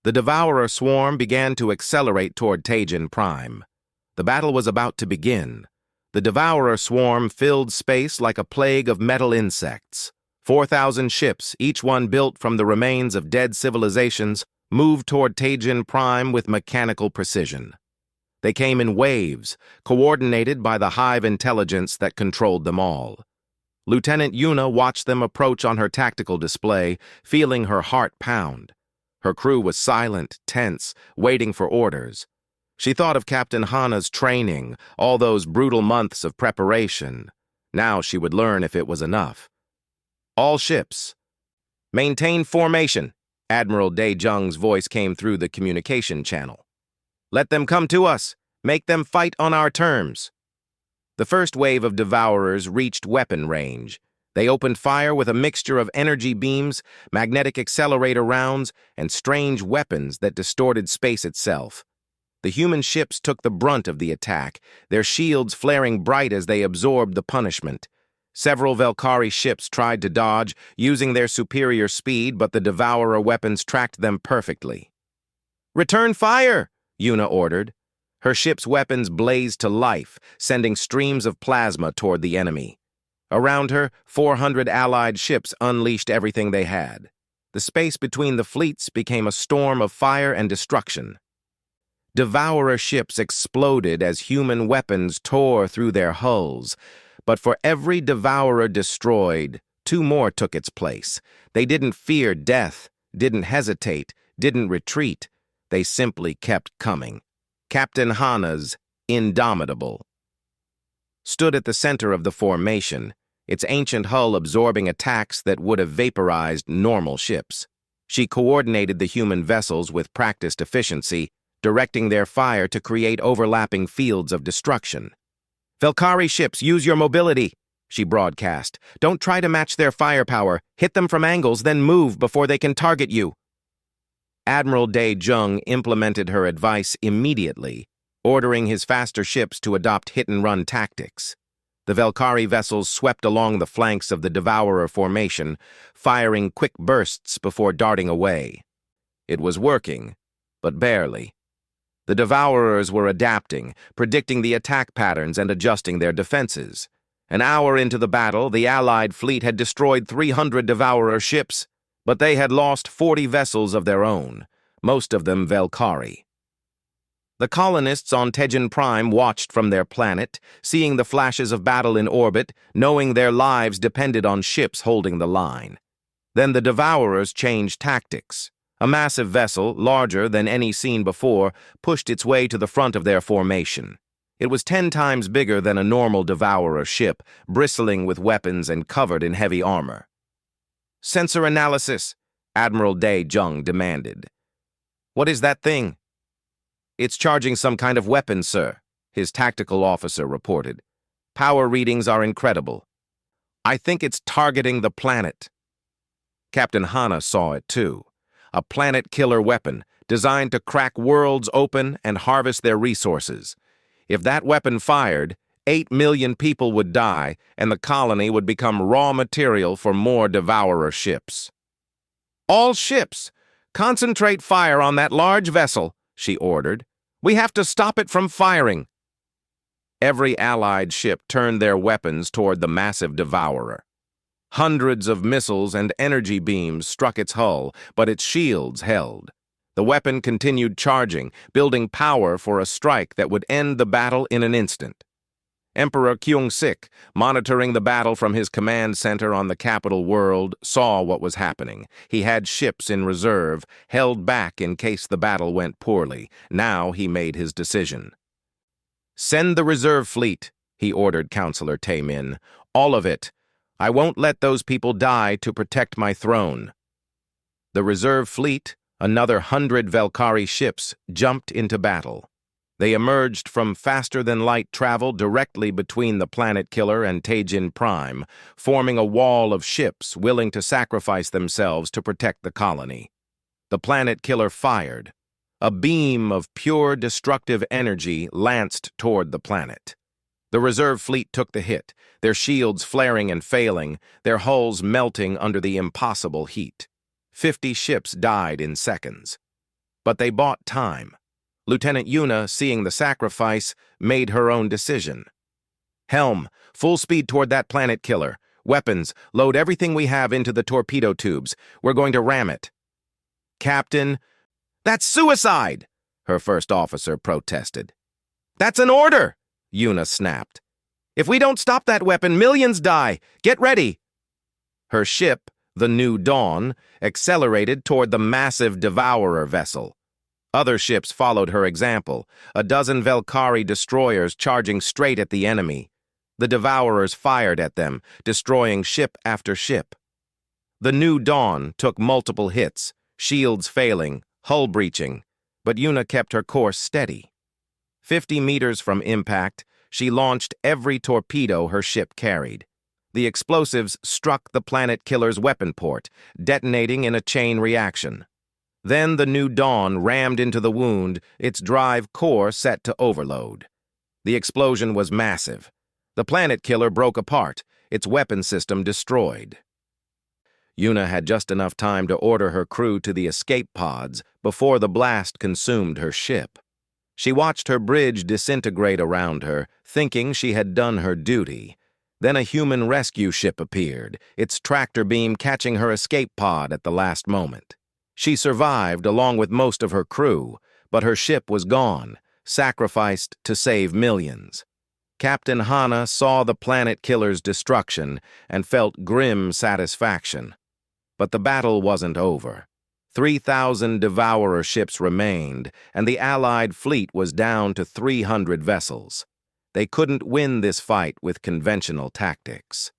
The Devourer swarm began to accelerate toward Taejin Prime. The battle was about to begin. The Devourer swarm filled space like a plague of metal insects. 4,000 ships, each one built from the remains of dead civilizations, moved toward Taejin Prime with mechanical precision. They came in waves, coordinated by the hive intelligence that controlled them all. Lieutenant Yuna watched them approach on her tactical display, feeling her heart pound. Her crew was silent, tense, waiting for orders. She thought of Captain Hana's training, all those brutal months of preparation. Now she would learn if it was enough. "All ships, maintain formation," Admiral Daejung's voice came through the communication channel. "Let them come to us. Make them fight on our terms." The first wave of Devourers reached weapon range. They opened fire with a mixture of energy beams, magnetic accelerator rounds, and strange weapons that distorted space itself. The human ships took the brunt of the attack, their shields flaring bright as they absorbed the punishment. Several Valkyrie ships tried to dodge, using their superior speed, but the Devourer weapons tracked them perfectly. "Return fire!" Yuna ordered. Her ship's weapons blazed to life, sending streams of plasma toward the enemy. Around her, 400 Allied ships unleashed everything they had. The space between the fleets became a storm of fire and destruction. Devourer ships exploded as human weapons tore through their hulls. But for every Devourer destroyed, 2 more took its place. They didn't fear death, didn't hesitate, didn't retreat. They simply kept coming. Captain Hana's Indomitable stood at the center of the formation, its ancient hull absorbing attacks that would have vaporized normal ships. She coordinated the human vessels with practiced efficiency, directing their fire to create overlapping fields of destruction. "Valkyrie ships, use your mobility," she broadcast. "Don't try to match their firepower. Hit them from angles, then move before they can target you." Admiral Daejung implemented her advice immediately, ordering his faster ships to adopt hit-and-run tactics. The Valkyrie vessels swept along the flanks of the Devourer formation, firing quick bursts before darting away. It was working, but barely. The Devourers were adapting, predicting the attack patterns and adjusting their defenses. An hour into the battle, the Allied fleet had destroyed 300 Devourer ships. But they had lost 40 vessels of their own, most of them Velkari. The colonists on Tejin Prime watched from their planet, seeing the flashes of battle in orbit, knowing their lives depended on ships holding the line. Then the Devourers changed tactics. A massive vessel, larger than any seen before, pushed its way to the front of their formation. It was 10 times bigger than a normal Devourer ship, bristling with weapons and covered in heavy armor. "Sensor analysis," Admiral Dae Jung demanded. "What is that thing?" "It's charging some kind of weapon, sir," his tactical officer reported. "Power readings are incredible. I think it's targeting the planet." Captain Hana saw it too. A planet-killer weapon designed to crack worlds open and harvest their resources. If that weapon fired, 8 million people would die, and the colony would become raw material for more Devourer ships. "All ships, concentrate fire on that large vessel," she ordered. "We have to stop it from firing." Every Allied ship turned their weapons toward the massive Devourer. Hundreds of missiles and energy beams struck its hull, but its shields held. The weapon continued charging, building power for a strike that would end the battle in an instant. Emperor Kyung-sik, monitoring the battle from his command center on the capital world, saw what was happening. He had ships in reserve, held back in case the battle went poorly. Now he made his decision. "Send the reserve fleet," he ordered Counselor Tae-min. "All of it. I won't let those people die to protect my throne." The reserve fleet, another 100 Velkari ships, jumped into battle. They emerged from faster-than-light travel directly between the Planet Killer and Tejin Prime, forming a wall of ships willing to sacrifice themselves to protect the colony. The Planet Killer fired. A beam of pure destructive energy lanced toward the planet. The reserve fleet took the hit, their shields flaring and failing, their hulls melting under the impossible heat. 50 ships died in seconds. But they bought time. Lieutenant Yuna, seeing the sacrifice, made her own decision. "Helm, full speed toward that planet killer. Weapons, load everything we have into the torpedo tubes. We're going to ram it." "Captain, that's suicide!" her first officer protested. "That's an order!" Yuna snapped. "If we don't stop that weapon, millions die. Get ready!" Her ship, the New Dawn, accelerated toward the massive Devourer vessel. Other ships followed her example, a dozen Velkari destroyers charging straight at the enemy. The Devourers fired at them, destroying ship after ship. The New Dawn took multiple hits, shields failing, hull breaching, but Yuna kept her course steady. 50 meters from impact, she launched every torpedo her ship carried. The explosives struck the Planet Killer's weapon port, detonating in a chain reaction. Then the New Dawn rammed into the wound, its drive core set to overload. The explosion was massive. The Planet Killer broke apart, its weapon system destroyed. Yuna had just enough time to order her crew to the escape pods before the blast consumed her ship. She watched her bridge disintegrate around her, thinking she had done her duty. Then a human rescue ship appeared, its tractor beam catching her escape pod at the last moment. She survived along with most of her crew, but her ship was gone, sacrificed to save millions. Captain Hana saw the Planet Killer's destruction and felt grim satisfaction. But the battle wasn't over. 3,000 Devourer ships remained, and the Allied fleet was down to 300 vessels. They couldn't win this fight with conventional tactics.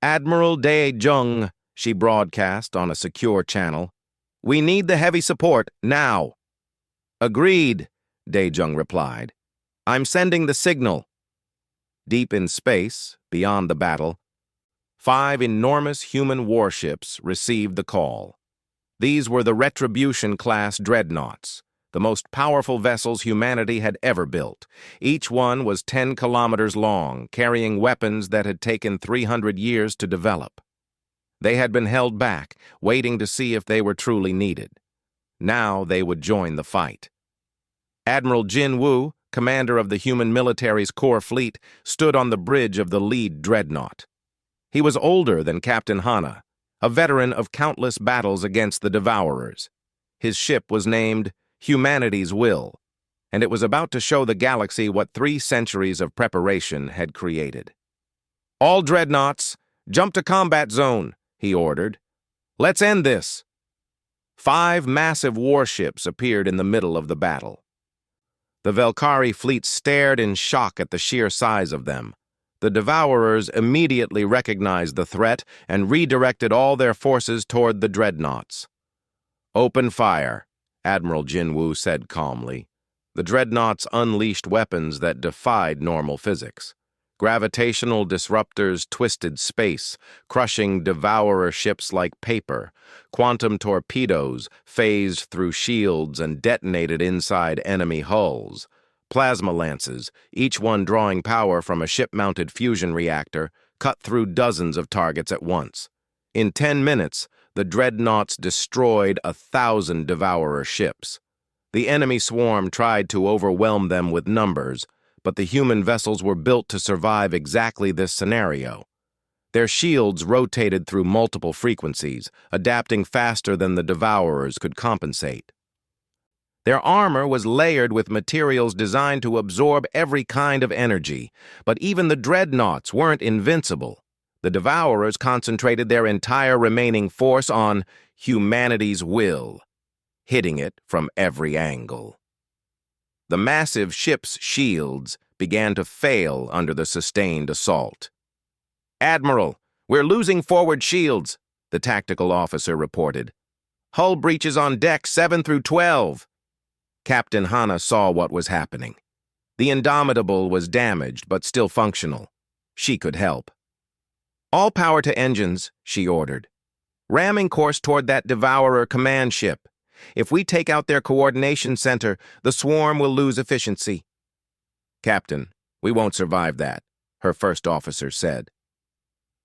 "Admiral Dae Jung," she broadcast on a secure channel. "We need the heavy support, now." "Agreed," Dae Jung replied. "I'm sending the signal." Deep in space, beyond the battle, 5 enormous human warships received the call. These were the Retribution-class dreadnoughts, the most powerful vessels humanity had ever built. Each one was 10 kilometers long, carrying weapons that had taken 300 years to develop. They had been held back, waiting to see if they were truly needed. Now they would join the fight. Admiral Jin Woo, commander of the human military's core fleet, stood on the bridge of the lead dreadnought. He was older than Captain Hana, a veteran of countless battles against the Devourers. His ship was named Humanity's Will, and it was about to show the galaxy what 3 centuries of preparation had created. "All dreadnoughts, jump to combat zone," he ordered. "Let's end this." 5 massive warships appeared in the middle of the battle. The Velkari fleet stared in shock at the sheer size of them. The Devourers immediately recognized the threat and redirected all their forces toward the dreadnoughts. "Open fire," Admiral Jinwoo said calmly. The dreadnoughts unleashed weapons that defied normal physics. Gravitational disruptors twisted space, crushing Devourer ships like paper. Quantum torpedoes phased through shields and detonated inside enemy hulls. Plasma lances, each one drawing power from a ship-mounted fusion reactor, cut through dozens of targets at once. In 10 minutes, the dreadnoughts destroyed 1,000 Devourer ships. The enemy swarm tried to overwhelm them with numbers, but the human vessels were built to survive exactly this scenario. Their shields rotated through multiple frequencies, adapting faster than the Devourers could compensate. Their armor was layered with materials designed to absorb every kind of energy, but even the dreadnoughts weren't invincible. The Devourers concentrated their entire remaining force on humanity's will, hitting it from every angle. The massive ship's shields began to fail under the sustained assault. "Admiral, we're losing forward shields," the tactical officer reported. "Hull breaches on deck 7 through 12. Captain Hana saw what was happening. The Indomitable was damaged but still functional. She could help. "All power to engines," she ordered. "Ramming course toward that Devourer command ship. If we take out their coordination center, the swarm will lose efficiency." "Captain, we won't survive that," her first officer said.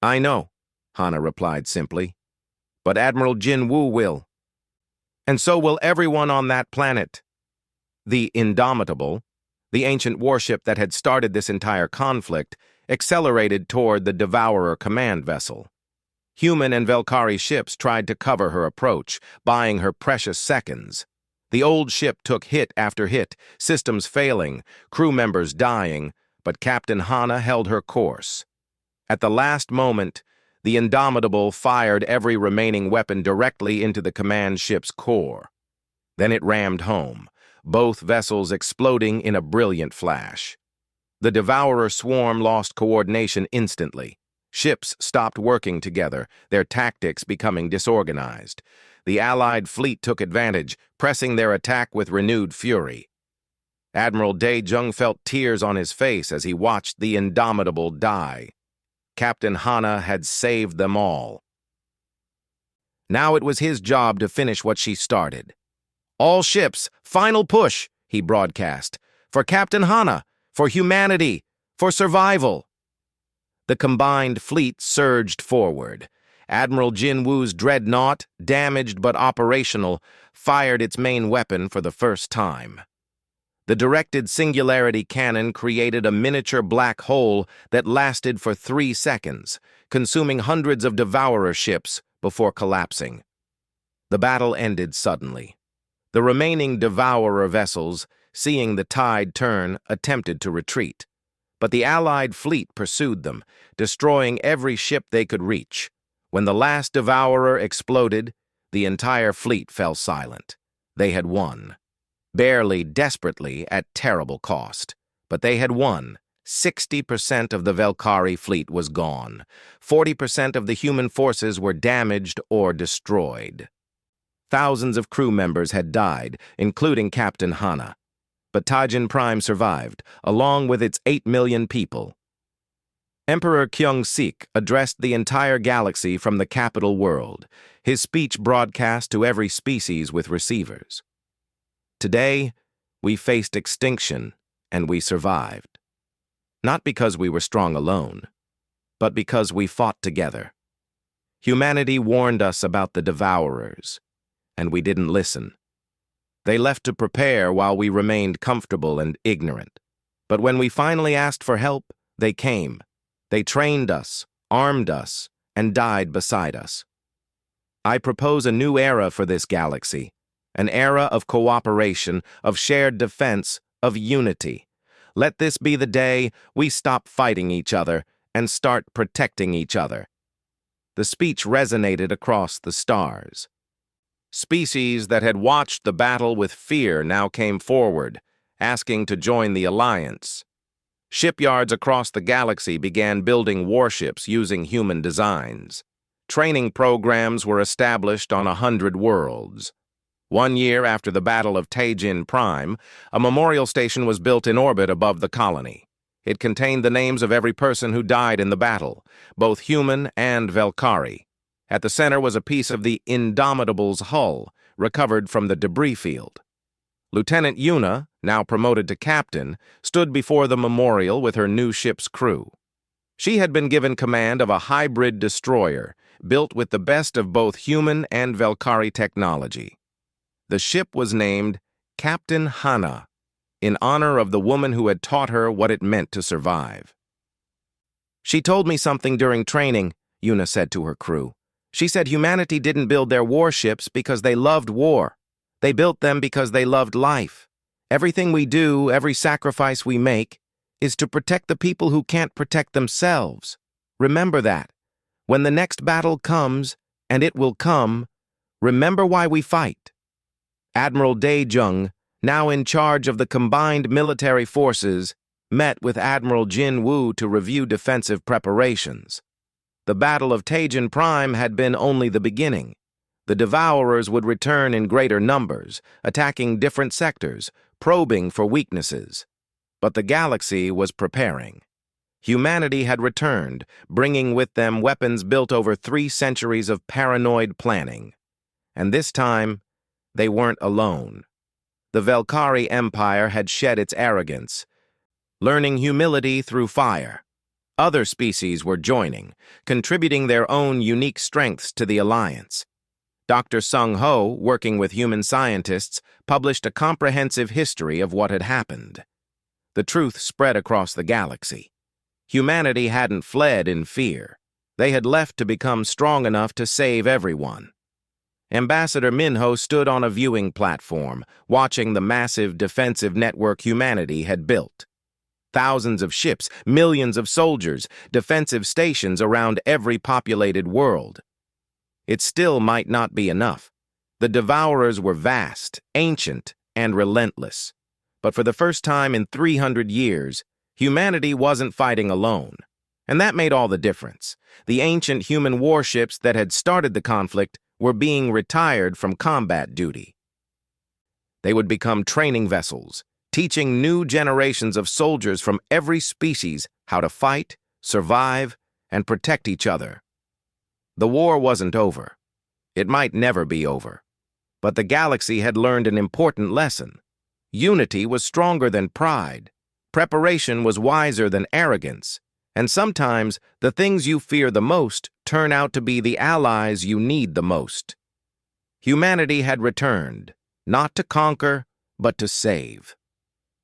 "I know," Hana replied simply. "But Admiral Jinwoo will. And so will everyone on that planet." The Indomitable, the ancient warship that had started this entire conflict, accelerated toward the Devourer command vessel. Human and Velkari ships tried to cover her approach, buying her precious seconds. The old ship took hit after hit, systems failing, crew members dying, but Captain Hana held her course. At the last moment, the Indomitable fired every remaining weapon directly into the command ship's core. Then it rammed home, both vessels exploding in a brilliant flash. The Devourer swarm lost coordination instantly. Ships stopped working together, their tactics becoming disorganized. The Allied fleet took advantage, pressing their attack with renewed fury. Admiral Dae-jung felt tears on his face as he watched the Indomitable die. Captain Hana had saved them all. Now it was his job to finish what she started. "All ships, final push," he broadcast. "For Captain Hana, for humanity, for survival." The combined fleet surged forward. Admiral Jinwoo's dreadnought, damaged but operational, fired its main weapon for the first time. The directed singularity cannon created a miniature black hole that lasted for 3 seconds, consuming hundreds of Devourer ships before collapsing. The battle ended suddenly. The remaining Devourer vessels, seeing the tide turn, attempted to retreat. But the Allied fleet pursued them, destroying every ship they could reach. When the last Devourer exploded, the entire fleet fell silent. They had won. Barely, desperately, at terrible cost. But they had won. 60% of the Velkari fleet was gone. 40% of the human forces were damaged or destroyed. Thousands of crew members had died, including Captain Hana. But Tajin Prime survived, along with its 8 million people. Emperor Kyung-sik addressed the entire galaxy from the capital world, his speech broadcast to every species with receivers. Today, we faced extinction, and we survived. Not because we were strong alone, but because we fought together. Humanity warned us about the Devourers, and we didn't listen. They left to prepare while we remained comfortable and ignorant. But when we finally asked for help, they came. They trained us, armed us, and died beside us. I propose a new era for this galaxy, an era of cooperation, of shared defense, of unity. Let this be the day we stop fighting each other and start protecting each other. The speech resonated across the stars. Species that had watched the battle with fear now came forward, asking to join the alliance. Shipyards across the galaxy began building warships using human designs. Training programs were established on 100 worlds. 1 year after the Battle of Tajin Prime, a memorial station was built in orbit above the colony. It contained the names of every person who died in the battle, both human and Velkari. At the center was a piece of the Indomitable's hull, recovered from the debris field. Lieutenant Yuna, now promoted to captain, stood before the memorial with her new ship's crew. She had been given command of a hybrid destroyer, built with the best of both human and Velkari technology. The ship was named Captain Hana, in honor of the woman who had taught her what it meant to survive. "She told me something during training," Yuna said to her crew. "She said humanity didn't build their warships because they loved war. They built them because they loved life. Everything we do, every sacrifice we make, is to protect the people who can't protect themselves. Remember that. When the next battle comes, and it will come, remember why we fight." Admiral Daejung, now in charge of the combined military forces, met with Admiral Jin Woo to review defensive preparations. The Battle of Tajin Prime had been only the beginning. The Devourers would return in greater numbers, attacking different sectors, probing for weaknesses. But the galaxy was preparing. Humanity had returned, bringing with them weapons built over 3 centuries of paranoid planning. And this time, they weren't alone. The Velkari Empire had shed its arrogance, learning humility through fire. Other species were joining, contributing their own unique strengths to the alliance. Dr. Sung Ho, working with human scientists, published a comprehensive history of what had happened. The truth spread across the galaxy. Humanity hadn't fled in fear. They had left to become strong enough to save everyone. Ambassador Minho stood on a viewing platform, watching the massive defensive network humanity had built. Thousands of ships, millions of soldiers, defensive stations around every populated world. It still might not be enough. The Devourers were vast, ancient, and relentless. But for the first time in 300 years, humanity wasn't fighting alone. And that made all the difference. The ancient human warships that had started the conflict were being retired from combat duty. They would become training vessels, teaching new generations of soldiers from every species how to fight, survive, and protect each other. The war wasn't over. It might never be over. But the galaxy had learned an important lesson. Unity was stronger than pride. Preparation was wiser than arrogance. And sometimes, the things you fear the most turn out to be the allies you need the most. Humanity had returned, not to conquer, but to save.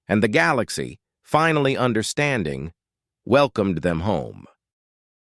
And the galaxy, finally understanding, welcomed them home.